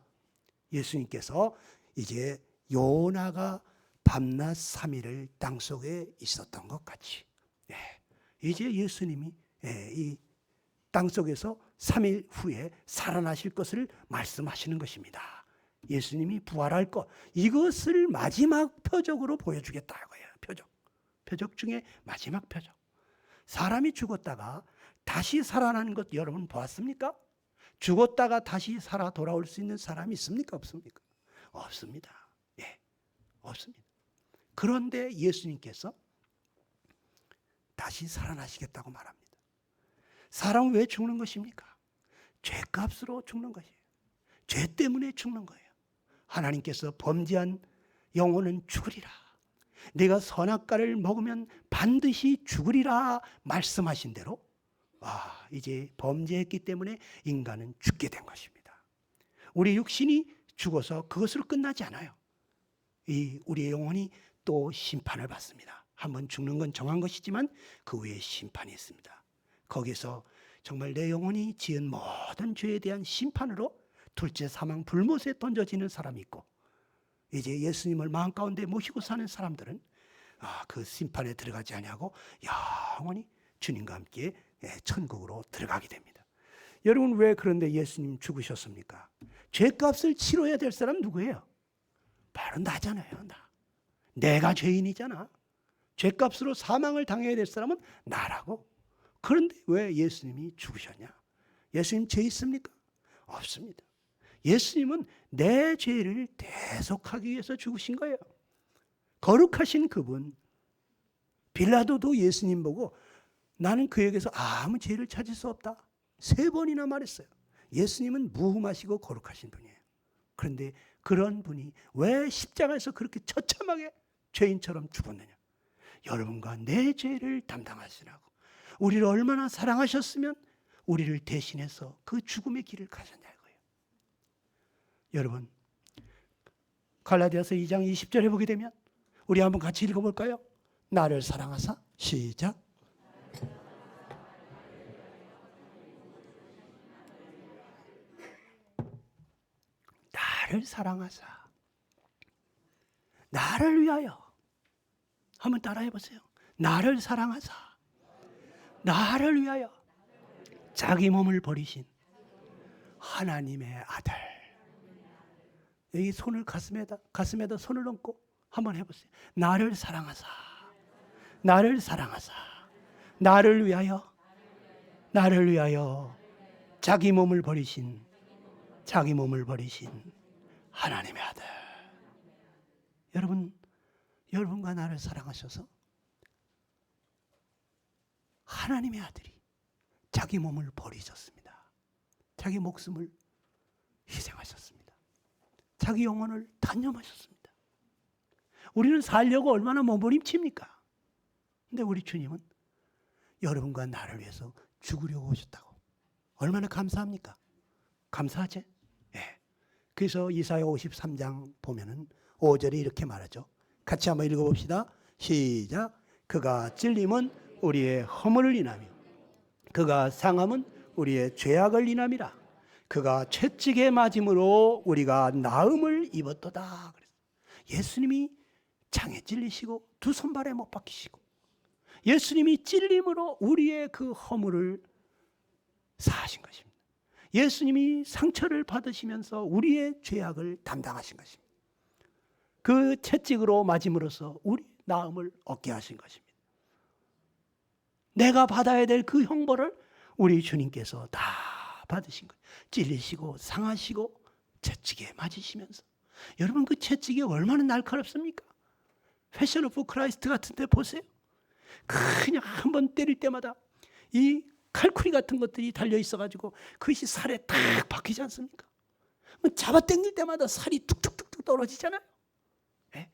예수님께서 이제 요나가 밤낮 3일을 땅속에 있었던 것 같이 이제 예수님이 이 땅속에서 3일 후에 살아나실 것을 말씀하시는 것입니다. 예수님이 부활할 것, 이것을 마지막 표적으로 보여주겠다고요. 표적 중에 마지막 표적. 사람이 죽었다가 다시 살아나는 것 여러분 보았습니까? 죽었다가 다시 살아 돌아올 수 있는 사람이 있습니까? 없습니까? 없습니다. 없습니다. 그런데 예수님께서 다시 살아나시겠다고 말합니다. 사람은 왜 죽는 것입니까? 죄값으로 죽는 것이에요. 죄 때문에 죽는 거예요. 하나님께서 범죄한 영혼은 죽으리라. 네가 선악과를 먹으면 반드시 죽으리라 말씀하신 대로 이제 범죄했기 때문에 인간은 죽게 된 것입니다. 우리 육신이 죽어서 그것으로 끝나지 않아요. 우리의 영혼이 또 심판을 받습니다. 한번 죽는 건 정한 것이지만 그 후에 심판이 있습니다. 거기서 정말 내 영혼이 지은 모든 죄에 대한 심판으로 둘째 사망 불못에 던져지는 사람이 있고, 이제 예수님을 마음 가운데 모시고 사는 사람들은 그 심판에 들어가지 아니하고 영원히 주님과 함께 천국으로 들어가게 됩니다. 여러분 왜 그런데 예수님 죽으셨습니까? 죄값을 치러야 될 사람 누구예요? 바로 나잖아요. 내가 죄인이잖아. 죄값으로 사망을 당해야 될 사람은 나라고. 그런데 왜 예수님이 죽으셨냐? 예수님 죄 있습니까? 없습니다. 예수님은 내 죄를 대속하기 위해서 죽으신 거예요. 거룩하신 그분. 빌라도도 예수님 보고 나는 그에게서 아무 죄를 찾을 수 없다 3번이나 말했어요. 예수님은 무흠하시고 거룩하신 분이에요. 그런데 그런 분이 왜 십자가에서 그렇게 처참하게 죄인처럼 죽었느냐? 여러분과 내 죄를 담당하시라고. 우리를 얼마나 사랑하셨으면 우리를 대신해서 그 죽음의 길을 가셨냐고요. 여러분, 갈라디아서 2장 20절에 보게 되면 우리 한번 같이 읽어볼까요? 나를 사랑하사, 시작. 나를 사랑하사, 나를 위하여. 한번 따라해 보세요. 나를 사랑하사, 나를 위하여 자기 몸을 버리신 하나님의 아들. 여기 손을 가슴에다 손을 얹고 한번 해보세요. 나를 사랑하사, 나를 사랑하사, 나를 위하여 자기 몸을 버리신 하나님의 아들. 여러분과 나를 사랑하셔서 하나님의 아들이 자기 몸을 버리셨습니다. 자기 목숨을 희생하셨습니다. 자기 영혼을 단념하셨습니다. 우리는 살려고 얼마나 몸부림칩니까? 근데 우리 주님은 여러분과 나를 위해서 죽으려고 오셨다고. 얼마나 감사합니까? 감사하지? 예. 그래서 이사야 53장 보면은 5절에 이렇게 말하죠. 같이 한번 읽어봅시다. 시작. 그가 찔림은 우리의 허물을 인하며 그가 상함은 우리의 죄악을 인함이라. 그가 채찍에 맞음으로 우리가 나음을 입었도다. 예수님이 창에 찔리시고 두 손발에 못 박히시고 예수님이 찔림으로 우리의 그 허물을 사하신 것입니다. 예수님이 상처를 받으시면서 우리의 죄악을 담당하신 것입니다. 그 채찍으로 맞음으로써 우리 나음을 얻게 하신 것입니다. 내가 받아야 될 그 형벌을 우리 주님께서 다 받으신 거예요. 찔리시고 상하시고 채찍에 맞으시면서. 여러분, 그 채찍이 얼마나 날카롭습니까? 패션 오브 크라이스트 같은 데 보세요. 그냥 한번 때릴 때마다 이 칼쿠리 같은 것들이 달려 있어가지고 그것이 살에 딱 박히지 않습니까? 잡아당길 때마다 살이 툭툭툭툭 떨어지잖아요. 네?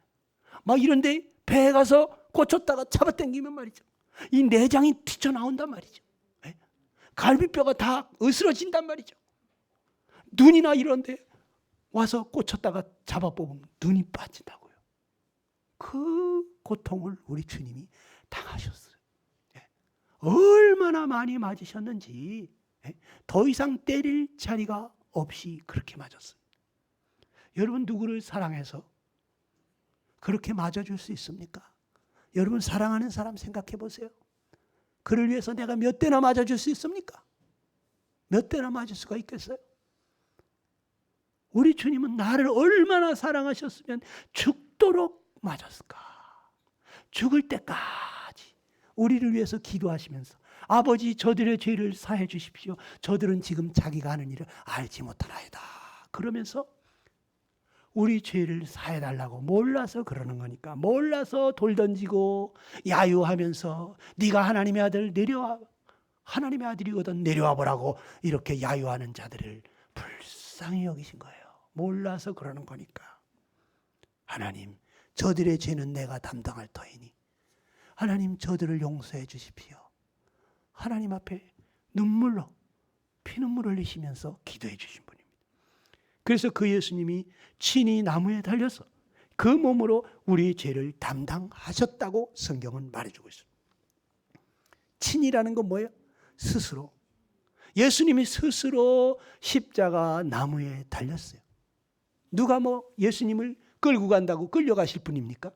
막 이런데 배에 가서 꽂혔다가 잡아당기면 말이죠, 이 내장이 튀쳐나온단 말이죠. 네? 갈비뼈가 다 으스러진단 말이죠. 눈이나 이런데 와서 꽂혔다가 잡아뽑으면 눈이 빠진다고요. 그 고통을 우리 주님이 당하셨어요. 네? 얼마나 많이 맞으셨는지 더 이상 때릴 자리가 없이 그렇게 맞았습니다. 여러분, 누구를 사랑해서 그렇게 맞아줄 수 있습니까? 여러분, 사랑하는 사람 생각해 보세요. 그를 위해서 내가 몇 대나 맞아줄 수 있습니까? 몇 대나 맞을 수가 있겠어요? 우리 주님은 나를 얼마나 사랑하셨으면 죽도록 맞았을까? 죽을 때까지 우리를 위해서 기도하시면서 아버지, 저들의 죄를 사해 주십시오. 저들은 지금 자기가 하는 일을 알지 못하나이다. 그러면서 우리 죄를 사해달라고 몰라서 그러는 거니까, 몰라서 돌 던지고 야유하면서 네가 하나님의 아들 내려와, 하나님의 아들이거든 내려와 보라고 이렇게 야유하는 자들을 불쌍히 여기신 거예요. 몰라서 그러는 거니까. 하나님, 저들의 죄는 내가 담당할 터이니 하나님, 저들을 용서해 주십시오. 하나님 앞에 눈물로 피눈물 흘리시면서 기도해 주신 분입니다. 그래서 그 예수님이 친히 나무에 달려서 그 몸으로 우리의 죄를 담당하셨다고 성경은 말해주고 있습니다. 친이라는 건 뭐예요? 스스로. 예수님이 스스로 십자가 나무에 달렸어요. 누가 예수님을 끌고 간다고 끌려가실 분입니까?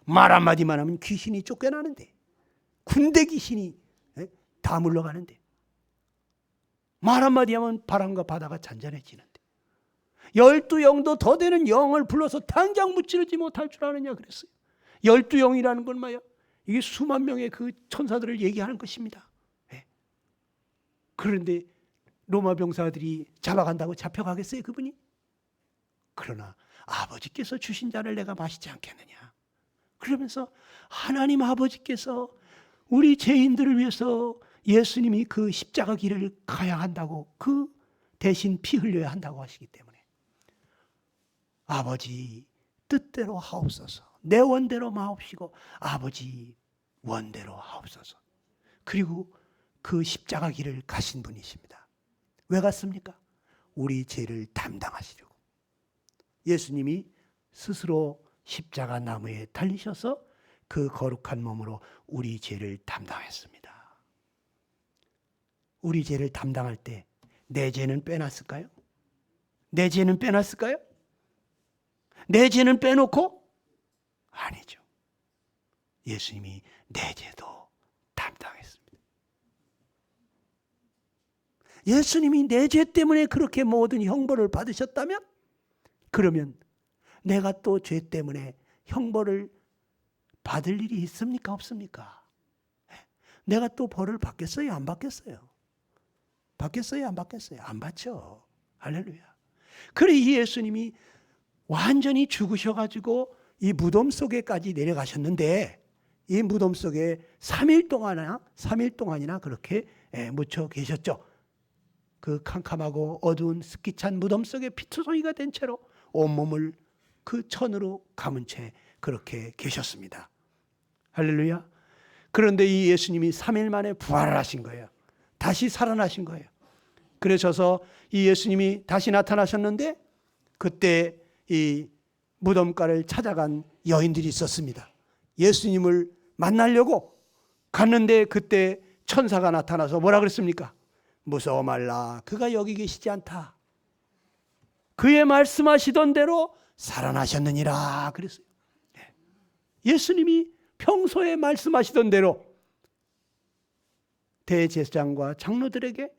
말 한마디만 하면 귀신이 쫓겨나는데, 군대 귀신이 다 물러가는데, 말 한마디 하면 바람과 바다가 잔잔해지는데, 12영도 더 되는 영을 불러서 당장 무찌르지 못할 줄 아느냐 그랬어요. 12영이라는 건 뭐예요? 이게 수만 명의 그 천사들을 얘기하는 것입니다. 그런데 로마 병사들이 잡아간다고 잡혀가겠어요, 그분이? 그러나 아버지께서 주신 잔을 내가 마시지 않겠느냐. 그러면서 하나님 아버지께서 우리 죄인들을 위해서 예수님이 그 십자가 길을 가야 한다고, 그 대신 피 흘려야 한다고 하시기 때문에 아버지 뜻대로 하옵소서, 내 원대로 마옵시고 아버지 원대로 하옵소서. 그리고 그 십자가 길을 가신 분이십니다. 왜 갔습니까? 우리 죄를 담당하시려고. 예수님이 스스로 십자가 나무에 달리셔서 그 거룩한 몸으로 우리 죄를 담당했습니다. 우리 죄를 담당할 때 내 죄는 빼놨을까요? 내 죄는 빼놨을까요? 내 죄는 빼놓고? 아니죠. 예수님이 내 죄도 담당했습니다. 예수님이 내 죄 때문에 그렇게 모든 형벌을 받으셨다면, 그러면 내가 또 죄 때문에 형벌을 받을 일이 있습니까? 없습니까? 내가 또 벌을 받겠어요? 안 받겠어요? 받겠어요? 안 받겠어요? 안 받죠. 할렐루야. 그래 이 예수님이 완전히 죽으셔가지고 이 무덤 속에까지 내려가셨는데, 이 무덤 속에 3일 동안이나 그렇게 묻혀 계셨죠. 그 캄캄하고 어두운 습기찬 무덤 속에 피투성이가 된 채로 온몸을 그 천으로 감은 채 그렇게 계셨습니다. 할렐루야. 그런데 이 예수님이 3일 만에 부활을 하신 거예요. 다시 살아나신 거예요. 그러셔서 이 예수님이 다시 나타나셨는데, 그때 이 무덤가를 찾아간 여인들이 있었습니다. 예수님을 만나려고 갔는데 그때 천사가 나타나서 뭐라 그랬습니까? 무서워 말라, 그가 여기 계시지 않다. 그의 말씀하시던 대로 살아나셨느니라 그랬어요. 예수님이 평소에 말씀하시던 대로 대제사장과 장로들에게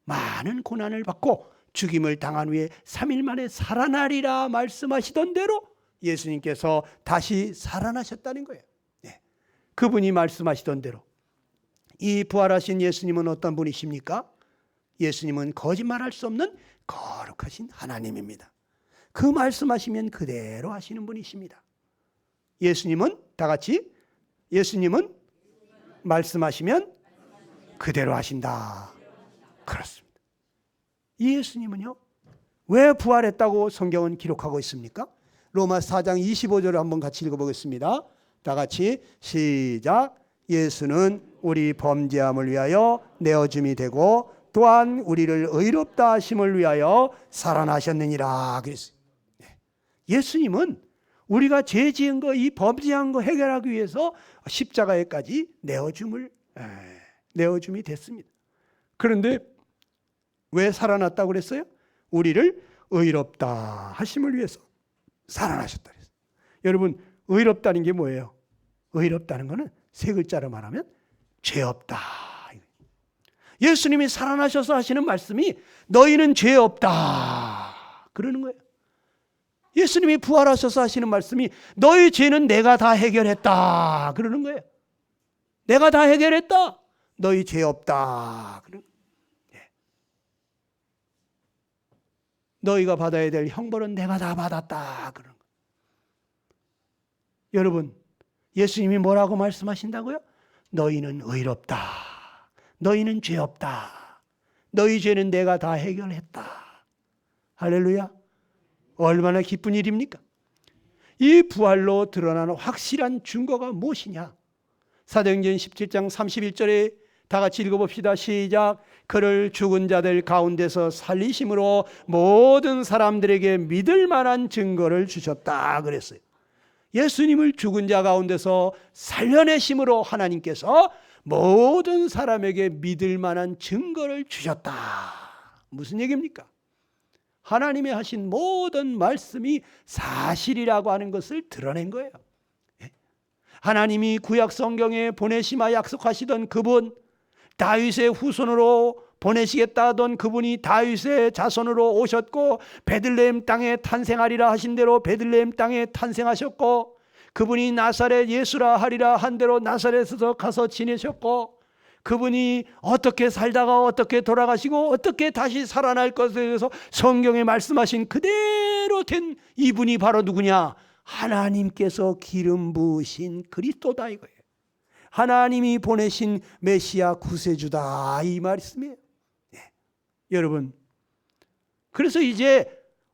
많은 고난을 받고 죽임을 당한 후에 3일 만에 살아나리라 말씀하시던 대로 예수님께서 다시 살아나셨다는 거예요. 그분이 말씀하시던 대로. 이 부활하신 예수님은 어떤 분이십니까? 예수님은 거짓말할 수 없는 거룩하신 하나님입니다. 그 말씀하시면 그대로 하시는 분이십니다. 예수님은 다 같이, 예수님은 말씀하시면 그대로 하신다. 그렇습니다. 이 예수님은요, 왜 부활했다고 성경은 기록하고 있습니까? 로마서 4장 25절을 한번 같이 읽어보겠습니다. 다 같이 시작. 예수는 우리 범죄함을 위하여 내어줌이 되고 또한 우리를 의롭다 하심을 위하여 살아나셨느니라 그랬어요. 예수님은 우리가 죄 지은 거, 이 범죄한 거 해결하기 위해서 십자가에까지 내어줌이 됐습니다. 그런데 왜 살아났다고 그랬어요? 우리를 의롭다 하심을 위해서 살아나셨다 그랬어요. 여러분, 의롭다는 게 뭐예요? 의롭다는 거는 세 글자로 말하면 죄 없다. 예수님이 살아나셔서 하시는 말씀이 너희는 죄 없다 그러는 거예요. 예수님이 부활하셔서 하시는 말씀이 너희 죄는 내가 다 해결했다 그러는 거예요. 내가 다 해결했다. 너희 죄 없다. 너희가 받아야 될 형벌은 내가 다 받았다 그러는 거예요. 여러분, 예수님이 뭐라고 말씀하신다고요? 너희는 의롭다. 너희는 죄 없다. 너희 죄는 내가 다 해결했다. 할렐루야. 얼마나 기쁜 일입니까? 이 부활로 드러나는 확실한 증거가 무엇이냐? 사도행전 17장 31절에 다 같이 읽어봅시다. 시작. 그를 죽은 자들 가운데서 살리심으로 모든 사람들에게 믿을 만한 증거를 주셨다 그랬어요. 예수님을 죽은 자 가운데서 살려내심으로 하나님께서 모든 사람에게 믿을 만한 증거를 주셨다. 무슨 얘기입니까? 하나님의 하신 모든 말씀이 사실이라고 하는 것을 드러낸 거예요. 하나님이 구약 성경에 보내시마 약속하시던 그분, 다윗의 후손으로 보내시겠다 하던 그분이 다윗의 자손으로 오셨고 베들레헴 땅에 탄생하리라 하신 대로 베들레헴 땅에 탄생하셨고, 그분이 나사렛 예수라 하리라 한 대로 나사렛에서 가서 지내셨고, 그분이 어떻게 살다가 어떻게 돌아가시고 어떻게 다시 살아날 것에 대해서 성경에 말씀하신 그대로 된 이분이 바로 누구냐? 하나님께서 기름 부으신 그리스도다 이거예요. 하나님이 보내신 메시아 구세주다 이 말씀이에요. 여러분, 그래서 이제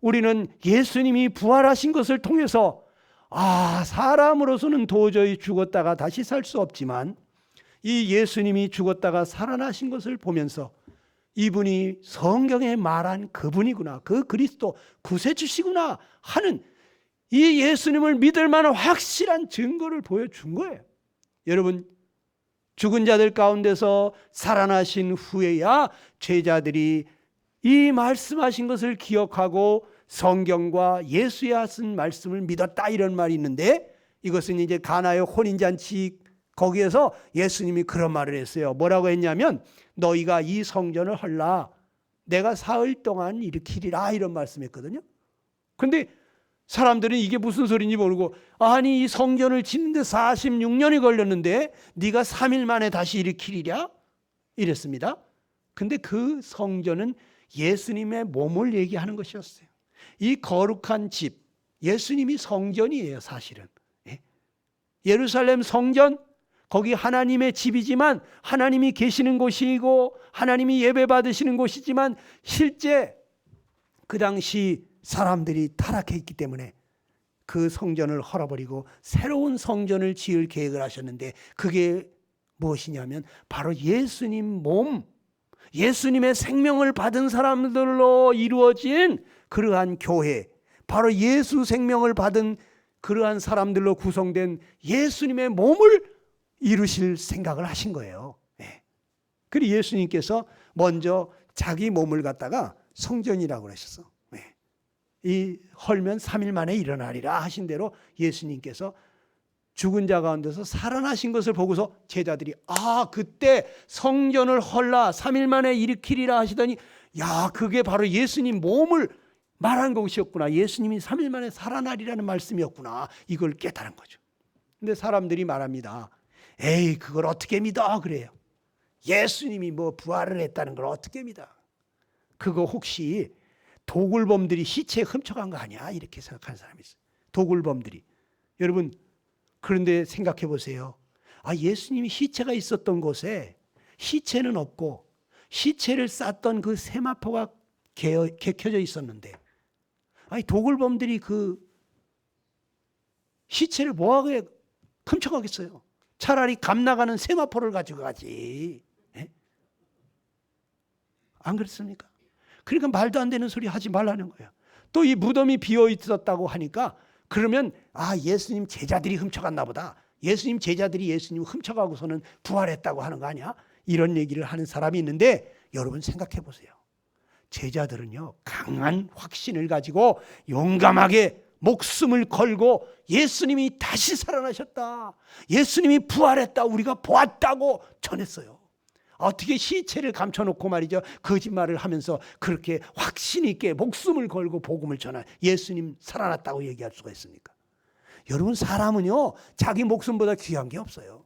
우리는 예수님이 부활하신 것을 통해서 사람으로서는 도저히 죽었다가 다시 살 수 없지만 이 예수님이 죽었다가 살아나신 것을 보면서 이분이 성경에 말한 그분이구나, 그 그리스도 구세주시구나 하는 이 예수님을 믿을 만한 확실한 증거를 보여준 거예요. 여러분, 죽은 자들 가운데서 살아나신 후에야 제자들이 이 말씀하신 것을 기억하고 성경과 예수의 하신 말씀을 믿었다, 이런 말이 있는데, 이것은 이제 가나의 혼인잔치 거기에서 예수님이 그런 말을 했어요. 뭐라고 했냐면, 너희가 이 성전을 헐라 내가 사흘 동안 일으키리라, 이런 말씀했거든요. 그런데 사람들은 이게 무슨 소리인지 모르고, 아니 이 성전을 짓는데 46년이 걸렸는데 네가 3일 만에 다시 일으키리랴, 이랬습니다. 근데 그 성전은 예수님의 몸을 얘기하는 것이었어요. 이 거룩한 집, 예수님이 성전이에요. 사실은 예루살렘 성전, 거기 하나님의 집이지만 하나님이 계시는 곳이고 하나님이 예배 받으시는 곳이지만, 실제 그 당시 사람들이 타락해 있기 때문에 그 성전을 헐어버리고 새로운 성전을 지을 계획을 하셨는데, 그게 무엇이냐면 바로 예수님 몸, 예수님의 생명을 받은 사람들로 이루어진 그러한 교회, 바로 예수 생명을 받은 그러한 사람들로 구성된 예수님의 몸을 이루실 생각을 하신 거예요. 그리고 예수님께서 먼저 자기 몸을 갖다가 성전이라고 하셨어. 이 헐면 3일 만에 일어나리라 하신 대로 예수님께서 죽은 자 가운데서 살아나신 것을 보고서 제자들이, 아, 그때 성전을 헐라 3일 만에 일으키리라 하시더니, 야, 그게 바로 예수님 몸을 말한 것이었구나, 예수님이 3일 만에 살아나리라는 말씀이었구나, 이걸 깨달은 거죠. 근데 사람들이 말합니다. 에이, 그걸 어떻게 믿어? 그래요. 예수님이 뭐 부활을 했다는 걸 어떻게 믿어? 그거 혹시 도굴범들이 시체 훔쳐간 거 아니야? 이렇게 생각하는 사람이 있어요. 도굴범들이. 여러분, 그런데 생각해 보세요. 아, 예수님이 시체가 있었던 곳에 시체는 없고 시체를 쌌던 그 세마포가 개켜져 있었는데, 아니 도굴범들이 그 시체를 뭐하게 훔쳐가겠어요? 차라리 감 나가는 세마포를 가지고 가지. 안 그렇습니까? 그러니까 말도 안 되는 소리 하지 말라는 거예요. 또 이 무덤이 비어 있었다고 하니까, 그러면 아, 예수님 제자들이 훔쳐갔나 보다, 예수님 제자들이 예수님 훔쳐가고서는 부활했다고 하는 거 아니야? 이런 얘기를 하는 사람이 있는데, 여러분 생각해 보세요. 제자들은요, 강한 확신을 가지고 용감하게 목숨을 걸고 예수님이 다시 살아나셨다, 예수님이 부활했다, 우리가 보았다고 전했어요. 어떻게 시체를 감춰놓고 말이죠, 거짓말을 하면서 그렇게 확신 있게 목숨을 걸고 복음을 전한 예수님 살아났다고 얘기할 수가 있습니까? 여러분, 사람은요 자기 목숨보다 귀한 게 없어요.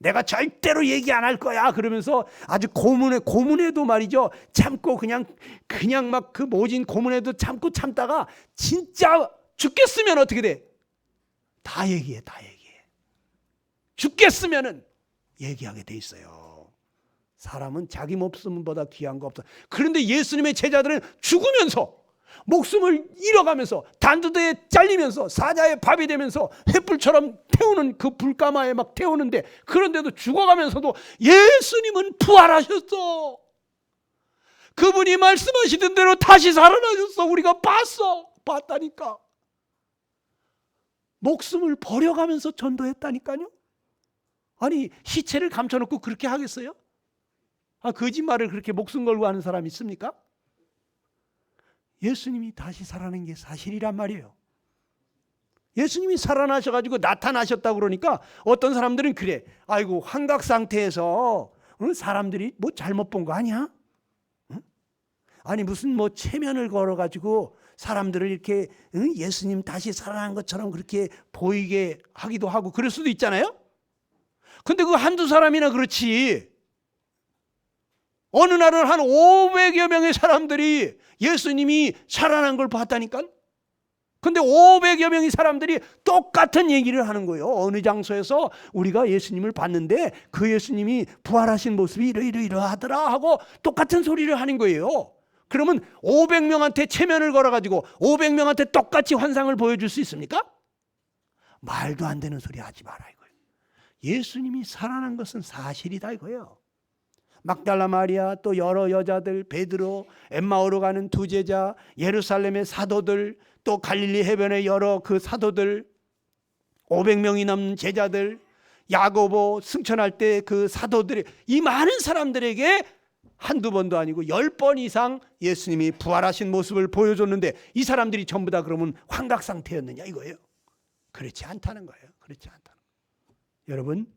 내가 절대로 얘기 안 할 거야 그러면서 아주 고문에도 말이죠, 참고 그냥 막 그 모진 고문에도 참다가 진짜 죽겠으면 어떻게 돼? 다 얘기해. 죽겠으면은 얘기하게 돼 있어요. 사람은 자기 목숨보다 귀한 거 없어. 그런데 예수님의 제자들은 죽으면서, 목숨을 잃어가면서, 단두대에 잘리면서, 사자의 밥이 되면서 횃불처럼 태우는 그 불가마에 막 태우는데, 그런데도 죽어가면서도 예수님은 부활하셨어. 그분이 말씀하시던 대로 다시 살아나셨어. 우리가 봤다니까. 목숨을 버려가면서 전도했다니까요. 아니, 시체를 감춰놓고 그렇게 하겠어요? 아, 거짓말을 그렇게 목숨 걸고 하는 사람이 있습니까? 예수님이 다시 살아난 게 사실이란 말이에요. 예수님이 살아나셔가지고 나타나셨다고 그러니까 어떤 사람들은 그래, 아이고 환각 상태에서 사람들이 뭐 잘못 본 거 아니야? 아니 무슨 뭐 체면을 걸어가지고 사람들을 이렇게 예수님 다시 살아난 것처럼 그렇게 보이게 하기도 하고 그럴 수도 있잖아요. 근데 그 한두 사람이나 그렇지, 어느 날은 한 500여 명의 사람들이 예수님이 살아난 걸 봤다니까. 근데 500여 명의 사람들이 똑같은 얘기를 하는 거예요. 어느 장소에서 우리가 예수님을 봤는데 그 예수님이 부활하신 모습이 이러하더라 하고 똑같은 소리를 하는 거예요. 그러면 500명한테 체면을 걸어가지고 500명한테 똑같이 환상을 보여줄 수 있습니까? 말도 안 되는 소리 하지 마라 이거예요. 예수님이 살아난 것은 사실이다 이거예요. 막달라 마리아, 또 여러 여자들, 베드로, 엠마오로 가는 두 제자, 예루살렘의 사도들, 또 갈릴리 해변의 여러 그 사도들, 500명이 넘는 제자들, 야고보 승천할 때 그 사도들이, 이 많은 사람들에게 한두 번도 아니고 10번 이상 예수님이 부활하신 모습을 보여줬는데 이 사람들이 전부 다 그러면 환각 상태였느냐 이거예요. 그렇지 않다는 거예요. 그렇지 않다는 거예요. 여러분,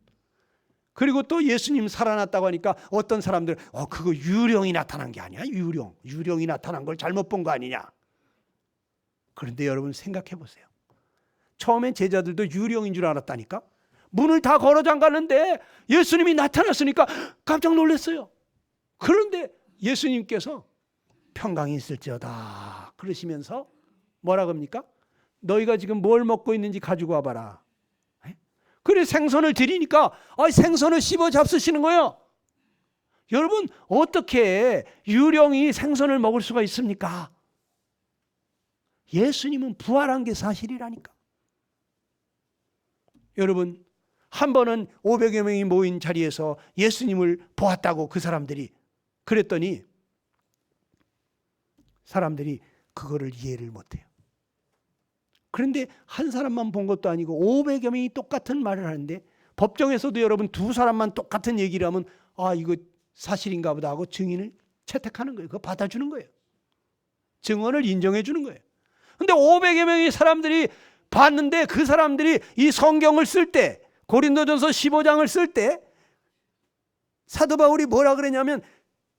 그리고 또 예수님 살아났다고 하니까 어떤 사람들 그거 유령이 나타난 게 아니야. 유령이 나타난 걸 잘못 본 거 아니냐. 그런데 여러분 생각해 보세요. 처음엔 제자들도 유령인 줄 알았다니까. 문을 다 걸어 잠갔는데 예수님이 나타났으니까 깜짝 놀랐어요. 그런데 예수님께서 평강이 있을지어다 그러시면서 뭐라 그럽니까? 너희가 지금 뭘 먹고 있는지 가지고 와봐라. 그래 생선을 드리니까 생선을 씹어 잡수시는 거예요. 여러분, 어떻게 유령이 생선을 먹을 수가 있습니까? 예수님은 부활한 게 사실이라니까. 여러분, 한 번은 500여 명이 모인 자리에서 예수님을 보았다고 그 사람들이 그랬더니 사람들이 그거를 이해를 못해요. 그런데 한 사람만 본 것도 아니고 500여 명이 똑같은 말을 하는데, 법정에서도 여러분 두 사람만 똑같은 얘기를 하면 이거 사실인가 보다 하고 증인을 채택하는 거예요. 그거 받아주는 거예요. 증언을 인정해 주는 거예요. 그런데 500여 명의 사람들이 봤는데 그 사람들이 이 성경을 쓸 때, 고린도전서 15장을 쓸 때 사도 바울이 뭐라 그러냐면,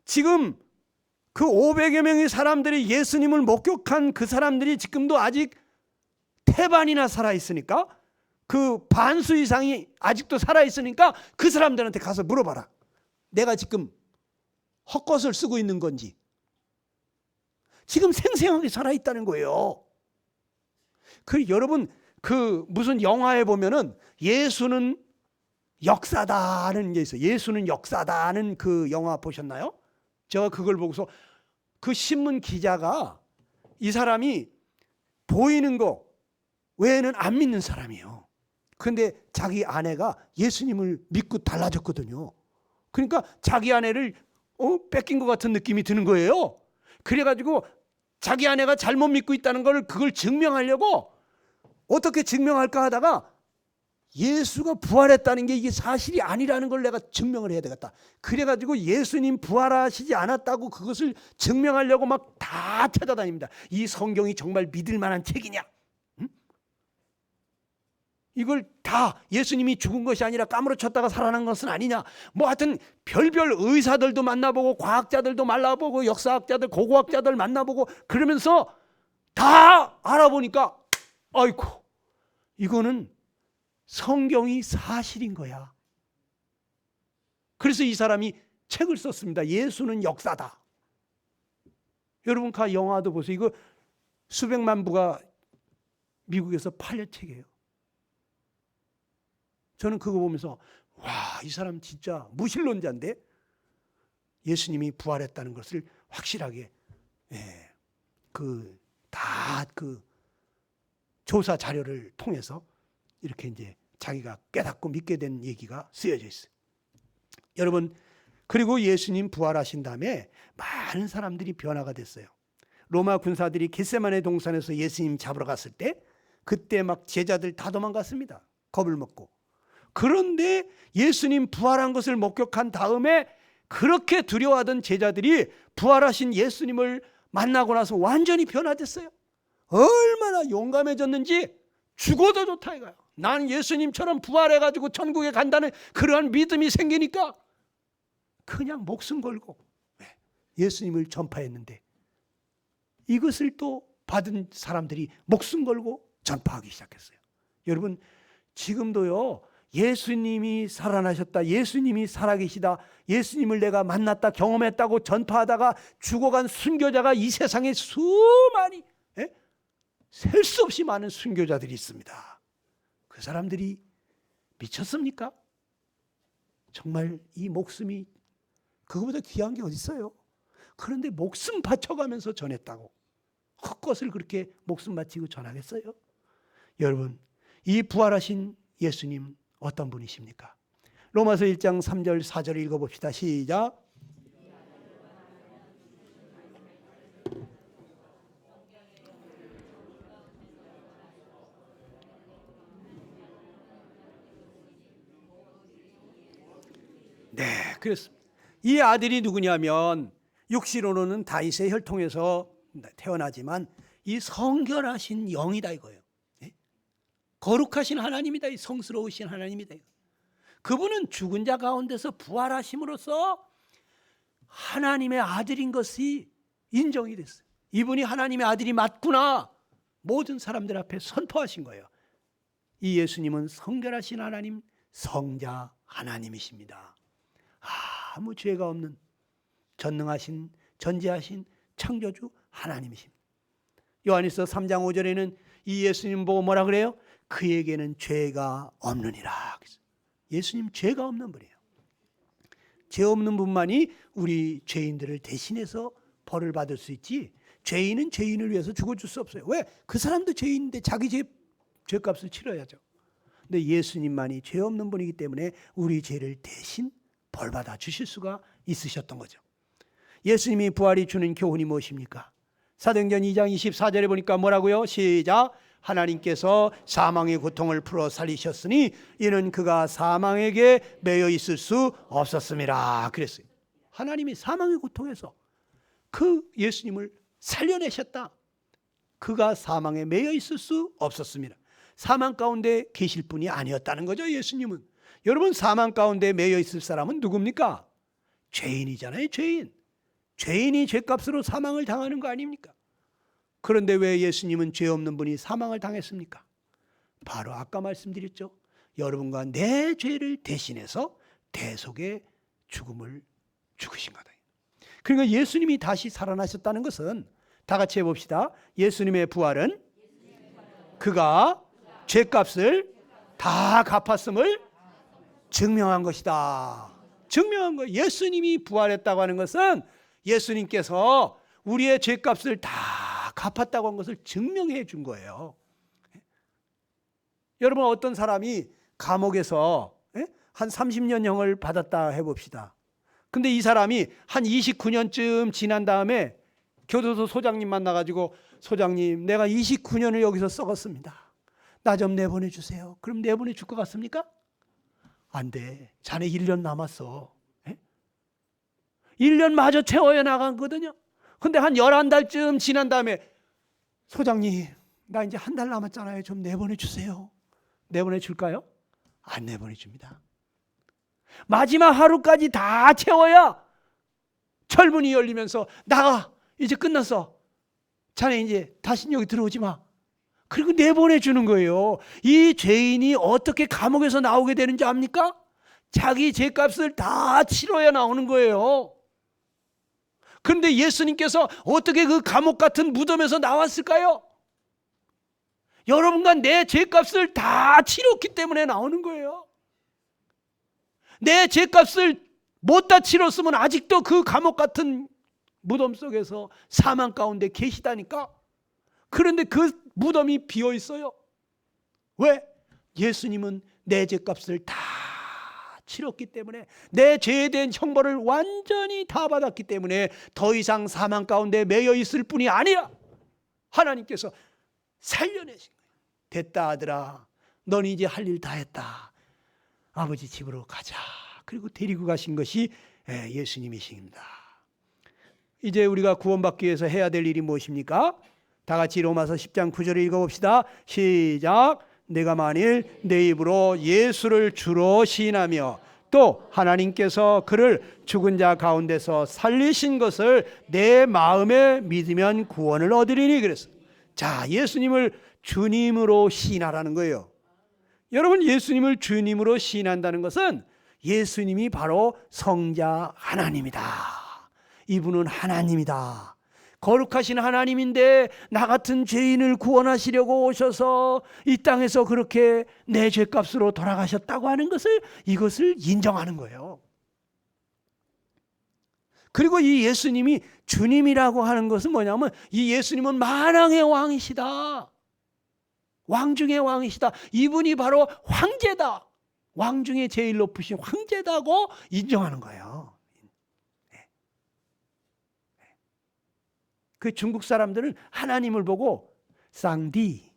지금 그 500여 명의 사람들이 예수님을 목격한 그 사람들이 지금도 아직 태반이나 살아있으니까, 그 반수 이상이 아직도 살아있으니까 그 사람들한테 가서 물어봐라. 내가 지금 헛것을 쓰고 있는 건지. 지금 생생하게 살아있다는 거예요. 여러분, 무슨 영화에 보면은 예수는 역사다는 게 있어요. 예수는 역사다는 그 영화 보셨나요? 제가 그걸 보고서 그 신문 기자가 이 사람이 보이는 거 외에는 안 믿는 사람이에요. 그런데 자기 아내가 예수님을 믿고 달라졌거든요. 그러니까 자기 아내를 뺏긴 것 같은 느낌이 드는 거예요. 그래가지고 자기 아내가 잘못 믿고 있다는 걸, 그걸 증명하려고 어떻게 증명할까 하다가 예수가 부활했다는 게 이게 사실이 아니라는 걸 내가 증명을 해야 되겠다. 그래가지고 예수님 부활하시지 않았다고 그것을 증명하려고 막 다 찾아다닙니다. 이 성경이 정말 믿을 만한 책이냐? 응? 이걸 다 예수님이 죽은 것이 아니라 까무러쳤다가 살아난 것은 아니냐? 뭐 하여튼 별별 의사들도 만나보고 과학자들도 만나보고 역사학자들, 고고학자들 만나보고 그러면서 다 알아보니까 아이고, 이거는 성경이 사실인 거야. 그래서 이 사람이 책을 썼습니다. 예수는 역사다. 여러분, 그 영화도 보세요. 이거 수백만 부가 미국에서 팔린 책이에요. 저는 그거 보면서 이 사람 진짜 무신론자인데 예수님이 부활했다는 것을 확실하게 그 조사 자료를 통해서 이렇게 이제 자기가 깨닫고 믿게 된 얘기가 쓰여져 있어요. 여러분, 그리고 예수님 부활하신 다음에 많은 사람들이 변화가 됐어요. 로마 군사들이 겟세마네 동산에서 예수님 잡으러 갔을 때 그때 막 제자들 다 도망갔습니다. 겁을 먹고. 그런데 예수님 부활한 것을 목격한 다음에 그렇게 두려워하던 제자들이 부활하신 예수님을 만나고 나서 완전히 변화됐어요. 얼마나 용감해졌는지 죽어도 좋다 이거야. 난 예수님처럼 부활해가지고 천국에 간다는 그러한 믿음이 생기니까 그냥 목숨 걸고 예수님을 전파했는데, 이것을 또 받은 사람들이 목숨 걸고 전파하기 시작했어요. 여러분, 지금도요, 예수님이 살아나셨다, 예수님이 살아계시다, 예수님을 내가 만났다, 경험했다고 전파하다가 죽어간 순교자가 이 세상에 수많이, 셀 수 없이 많은 순교자들이 있습니다. 그 사람들이 미쳤습니까? 정말 이 목숨이 그거보다 귀한 게 어디 있어요? 그런데 목숨 바쳐가면서 전했다고. 헛것을 그렇게 목숨 바치고 전하겠어요? 여러분, 이 부활하신 예수님 어떤 분이십니까? 로마서 1장 3절 4절 읽어봅시다. 시작. 네, 그렇습니다. 이 아들이 누구냐면 육신으로는 다윗의 혈통에서 태어나지만 이 성결하신 영이다 이거예요. 예? 거룩하신 하나님이다. 이 성스러우신 하나님이다. 그분은 죽은 자 가운데서 부활하심으로써 하나님의 아들인 것이 인정이 됐어요. 이분이 하나님의 아들이 맞구나. 모든 사람들 앞에 선포하신 거예요. 이 예수님은 성결하신 하나님, 성자 하나님이십니다. 아무 죄가 없는 전능하신, 전지하신 창조주 하나님이십니다. 요한일서 3장 5절에는 이 예수님 보고 뭐라 그래요? 그에게는 죄가 없느니라. 예수님 죄가 없는 분이에요. 죄 없는 분만이 우리 죄인들을 대신해서 벌을 받을 수 있지, 죄인은 죄인을 위해서 죽어줄 수 없어요. 왜? 그 사람도 죄인인데 자기 죄값을 치러야죠. 근데 예수님만이 죄 없는 분이기 때문에 우리 죄를 대신 벌받아 주실 수가 있으셨던 거죠. 예수님이 부활이 주는 교훈이 무엇입니까? 사도행전 2장 24절에 보니까 뭐라고요? 시작. 하나님께서 사망의 고통을 풀어 살리셨으니 이는 그가 사망에게 매여 있을 수 없었습니다. 그랬어요. 하나님이 사망의 고통에서 그 예수님을 살려내셨다. 그가 사망에 매여 있을 수 없었습니다. 사망 가운데 계실 분이 아니었다는 거죠. 예수님은. 여러분, 사망 가운데 매여 있을 사람은 누굽니까? 죄인이잖아요. 죄인이 죄값으로 사망을 당하는 거 아닙니까? 그런데 왜 예수님은 죄 없는 분이 사망을 당했습니까? 바로 아까 말씀드렸죠. 여러분과 내 죄를 대신해서 대속의 죽음을 죽으신 거다. 그러니까 예수님이 다시 살아나셨다는 것은 다 같이 해봅시다. 예수님의 부활은 그가 죄값을 다 갚았음을 증명한 것이다. 증명한 거예요. 예수님이 부활했다고 하는 것은 예수님께서 우리의 죄값을 다 갚았다고 한 것을 증명해 준 거예요. 여러분, 어떤 사람이 감옥에서 한 30년형을 받았다 해봅시다. 근데 이 사람이 한 29년쯤 지난 다음에 교도소 소장님 만나가지고, 소장님, 내가 29년을 여기서 썩었습니다. 나 좀 내보내 주세요. 그럼 내보내 줄 것 같습니까? 안 돼. 자네 1년 남았어. 1년 마저 채워야 나가거든요. 근데 한 11달쯤 지난 다음에, 소장님, 나 이제 한 달 남았잖아요. 좀 내보내 주세요. 내보내 줄까요? 안 내보내 줍니다. 마지막 하루까지 다 채워야 철문이 열리면서, 나가, 이제 끝났어. 자네 이제 다시 여기 들어오지 마. 그리고 내보내 주는 거예요. 이 죄인이 어떻게 감옥에서 나오게 되는지 압니까? 자기 죄값을 다 치러야 나오는 거예요. 그런데 예수님께서 어떻게 그 감옥 같은 무덤에서 나왔을까요? 여러분과 내 죄값을 다 치렀기 때문에 나오는 거예요. 내 죄값을 못 다 치렀으면 아직도 그 감옥 같은 무덤 속에서 사망 가운데 계시다니까. 그런데 그 무덤이 비어 있어요. 왜? 예수님은 내 죄값을 다 치렀기 때문에, 내 죄에 대한 형벌을 완전히 다 받았기 때문에 더 이상 사망 가운데 매여 있을 뿐이 아니라 하나님께서 살려내신 거예요. 됐다 아들아, 넌 이제 할 일 다 했다. 아버지 집으로 가자. 그리고 데리고 가신 것이 예수님이십니다. 이제 우리가 구원받기 위해서 해야 될 일이 무엇입니까? 다 같이 로마서 10장 9절을 읽어봅시다. 시작. 내가 만일 내 입으로 예수를 주로 시인하며 또 하나님께서 그를 죽은 자 가운데서 살리신 것을 내 마음에 믿으면 구원을 얻으리니 그랬어요. 자, 예수님을 주님으로 시인하라는 거예요. 여러분, 예수님을 주님으로 시인한다는 것은 예수님이 바로 성자 하나님이다. 이분은 하나님이다. 거룩하신 하나님인데 나 같은 죄인을 구원하시려고 오셔서 이 땅에서 그렇게 내 죄값으로 돌아가셨다고 하는 것을, 이것을 인정하는 거예요. 그리고 이 예수님이 주님이라고 하는 것은 뭐냐면, 이 예수님은 만왕의 왕이시다. 왕 중의 왕이시다. 이분이 바로 황제다. 왕 중에 제일 높으신 황제다고 인정하는 거예요. 그 중국 사람들은 하나님을 보고 쌍디,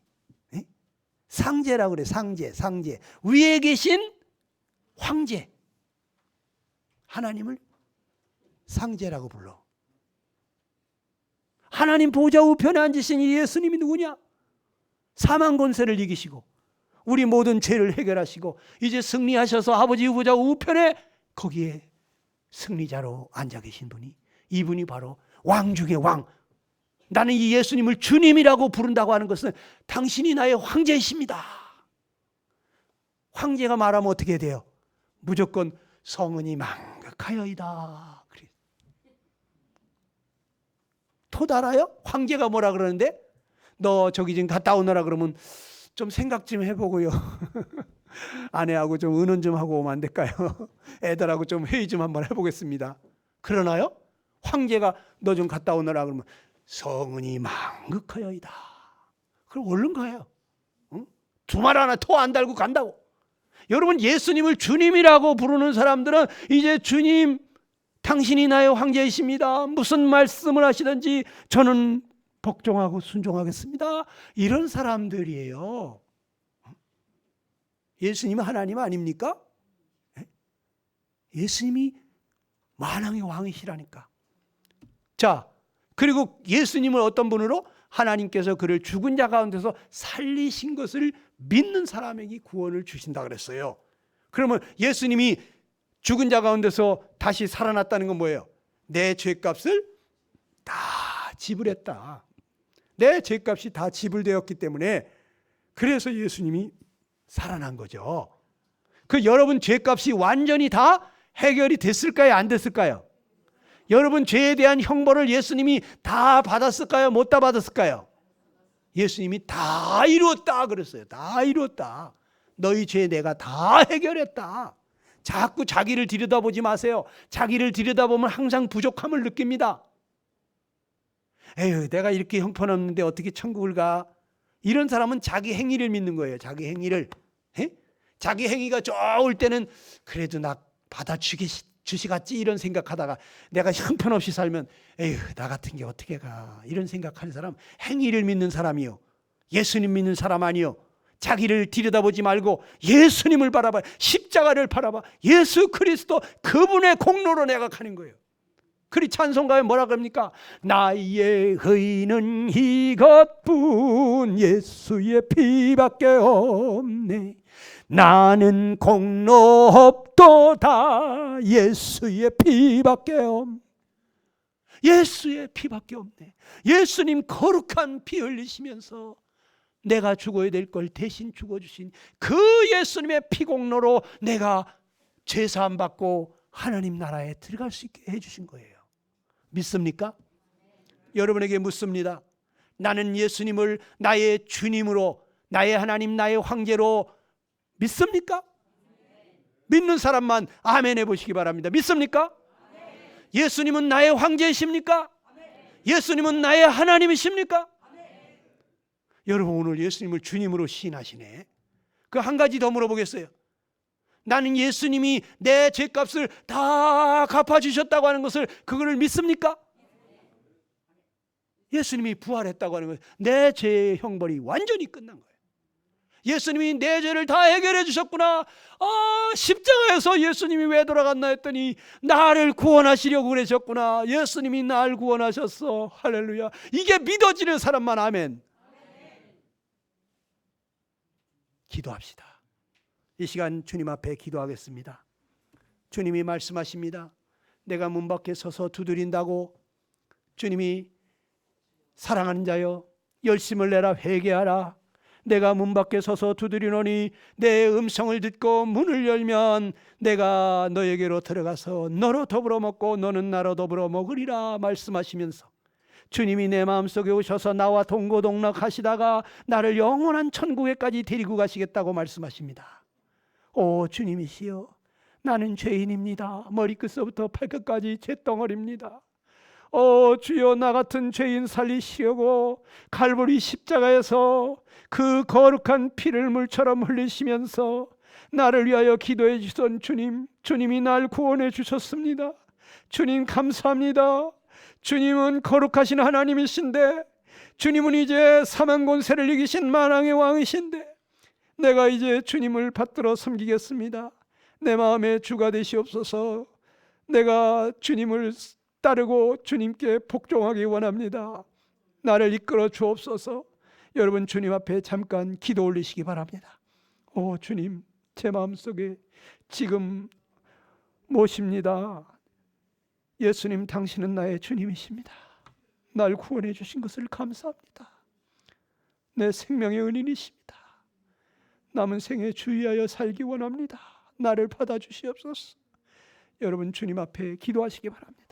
상제라고 그래. 상제. 위에 계신 황제. 하나님을 상제라고 불러. 하나님 보좌 우편에 앉으신 이 예수님이 누구냐? 사망 권세를 이기시고 우리 모든 죄를 해결하시고 이제 승리하셔서 아버지 보좌 우편에 거기에 승리자로 앉아 계신 분이, 이분이 바로 왕 중의 왕. 나는 이 예수님을 주님이라고 부른다고 하는 것은 당신이 나의 황제이십니다. 황제가 말하면 어떻게 돼요? 무조건 성은이 망극하여이다. 그래. 톳 알아요? 황제가 뭐라 그러는데? 너 저기 좀 갔다 오너라 그러면 좀 생각 좀 해보고요. 아내하고 좀 의논 좀 하고 오면 안 될까요? 애들하고 좀 회의 좀 한번 해보겠습니다. 그러나요? 황제가 너 좀 갔다 오너라 그러면 성은이 망극하여이다. 그럼 얼른 가요. 응? 두 말 하나 토 안 달고 간다고. 여러분, 예수님을 주님이라고 부르는 사람들은 이제 주님, 당신이 나의 황제이십니다. 무슨 말씀을 하시든지 저는 복종하고 순종하겠습니다. 이런 사람들이에요. 예수님은 하나님 아닙니까? 예수님이 만왕의 왕이시라니까. 자, 그리고 예수님을 어떤 분으로? 하나님께서 그를 죽은 자 가운데서 살리신 것을 믿는 사람에게 구원을 주신다 그랬어요. 그러면 예수님이 죽은 자 가운데서 다시 살아났다는 건 뭐예요? 내 죄값을 다 지불했다. 내 죄값이 다 지불되었기 때문에 그래서 예수님이 살아난 거죠. 그 여러분 죄값이 완전히 다 해결이 됐을까요? 안 됐을까요? 여러분 죄에 대한 형벌을 예수님이 다 받았을까요? 못 다 받았을까요? 예수님이 다 이루었다 그랬어요. 다 이루었다. 너희 죄 내가 다 해결했다. 자꾸 자기를 들여다보지 마세요. 자기를 들여다보면 항상 부족함을 느낍니다. 에휴, 내가 이렇게 형편없는데 어떻게 천국을 가? 이런 사람은 자기 행위를 믿는 거예요. 자기 행위를. 에? 자기 행위가 좋을 때는 그래도 나 받아주시겠지 이런 생각하다가 내가 형편없이 살면 에휴, 나 같은 게 어떻게 가? 이런 생각하는 사람, 행위를 믿는 사람이요. 예수님 믿는 사람 아니요. 자기를 들여다보지 말고 예수님을 바라봐. 십자가를 바라봐. 예수 그리스도 그분의 공로로 내가 가는 거예요. 그리 찬송가에 뭐라 그럽니까? 나의 의는 이것뿐 예수의 피밖에 없네. 나는 공로 없도다. 예수의 피밖에 없네. 예수의 피밖에 없네. 예수님 거룩한 피 흘리시면서 내가 죽어야 될 걸 대신 죽어주신 그 예수님의 피공로로 내가 죄사함 받고 하나님 나라에 들어갈 수 있게 해주신 거예요. 믿습니까? 여러분에게 묻습니다. 나는 예수님을 나의 주님으로, 나의 하나님, 나의 황제로 믿습니까? 믿는 사람만 아멘 해보시기 바랍니다. 믿습니까? 예수님은 나의 황제이십니까? 예수님은 나의 하나님이십니까? 여러분, 오늘 예수님을 주님으로 시인하시네. 그 한 가지 더 물어보겠어요. 나는 예수님이 내 죄값을 다 갚아주셨다고 하는 것을, 그거를 믿습니까? 예수님이 부활했다고 하는 것은 내 죄의 형벌이 완전히 끝난 거예요. 예수님이 내 죄를 다 해결해 주셨구나. 십자가에서 예수님이 왜 돌아갔나 했더니 나를 구원하시려고 그러셨구나. 예수님이 날 구원하셨어. 할렐루야. 이게 믿어지는 사람만 아멘. 기도합시다. 이 시간 주님 앞에 기도하겠습니다. 주님이 말씀하십니다. 내가 문 밖에 서서 두드린다고. 주님이 사랑하는 자여 열심을 내라 회개하라. 내가 문 밖에 서서 두드리노니 내 음성을 듣고 문을 열면 내가 너에게로 들어가서 너로 더불어 먹고 너는 나로 더불어 먹으리라 말씀하시면서 주님이 내 마음속에 오셔서 나와 동고동락하시다가 나를 영원한 천국에까지 데리고 가시겠다고 말씀하십니다. 오 주님이시여, 나는 죄인입니다. 머리끝서부터 발끝까지 죄덩어리입니다. 주여, 나 같은 죄인 살리시려고 갈보리 십자가에서 그 거룩한 피를 물처럼 흘리시면서 나를 위하여 기도해 주신 주님, 주님이 날 구원해 주셨습니다. 주님 감사합니다. 주님은 거룩하신 하나님이신데, 주님은 이제 사망 권세를 이기신 만왕의 왕이신데, 내가 이제 주님을 받들어 섬기겠습니다. 내 마음의 주가 되시옵소서. 내가 주님을 따르고 주님께 복종하기 원합니다. 나를 이끌어 주옵소서. 여러분 주님 앞에 잠깐 기도 올리시기 바랍니다. 오 주님, 제 마음속에 지금 모십니다. 예수님, 당신은 나의 주님이십니다. 날 구원해 주신 것을 감사합니다. 내 생명의 은인이십니다. 남은 생에 주의하여 살기 원합니다. 나를 받아주시옵소서. 여러분 주님 앞에 기도하시기 바랍니다.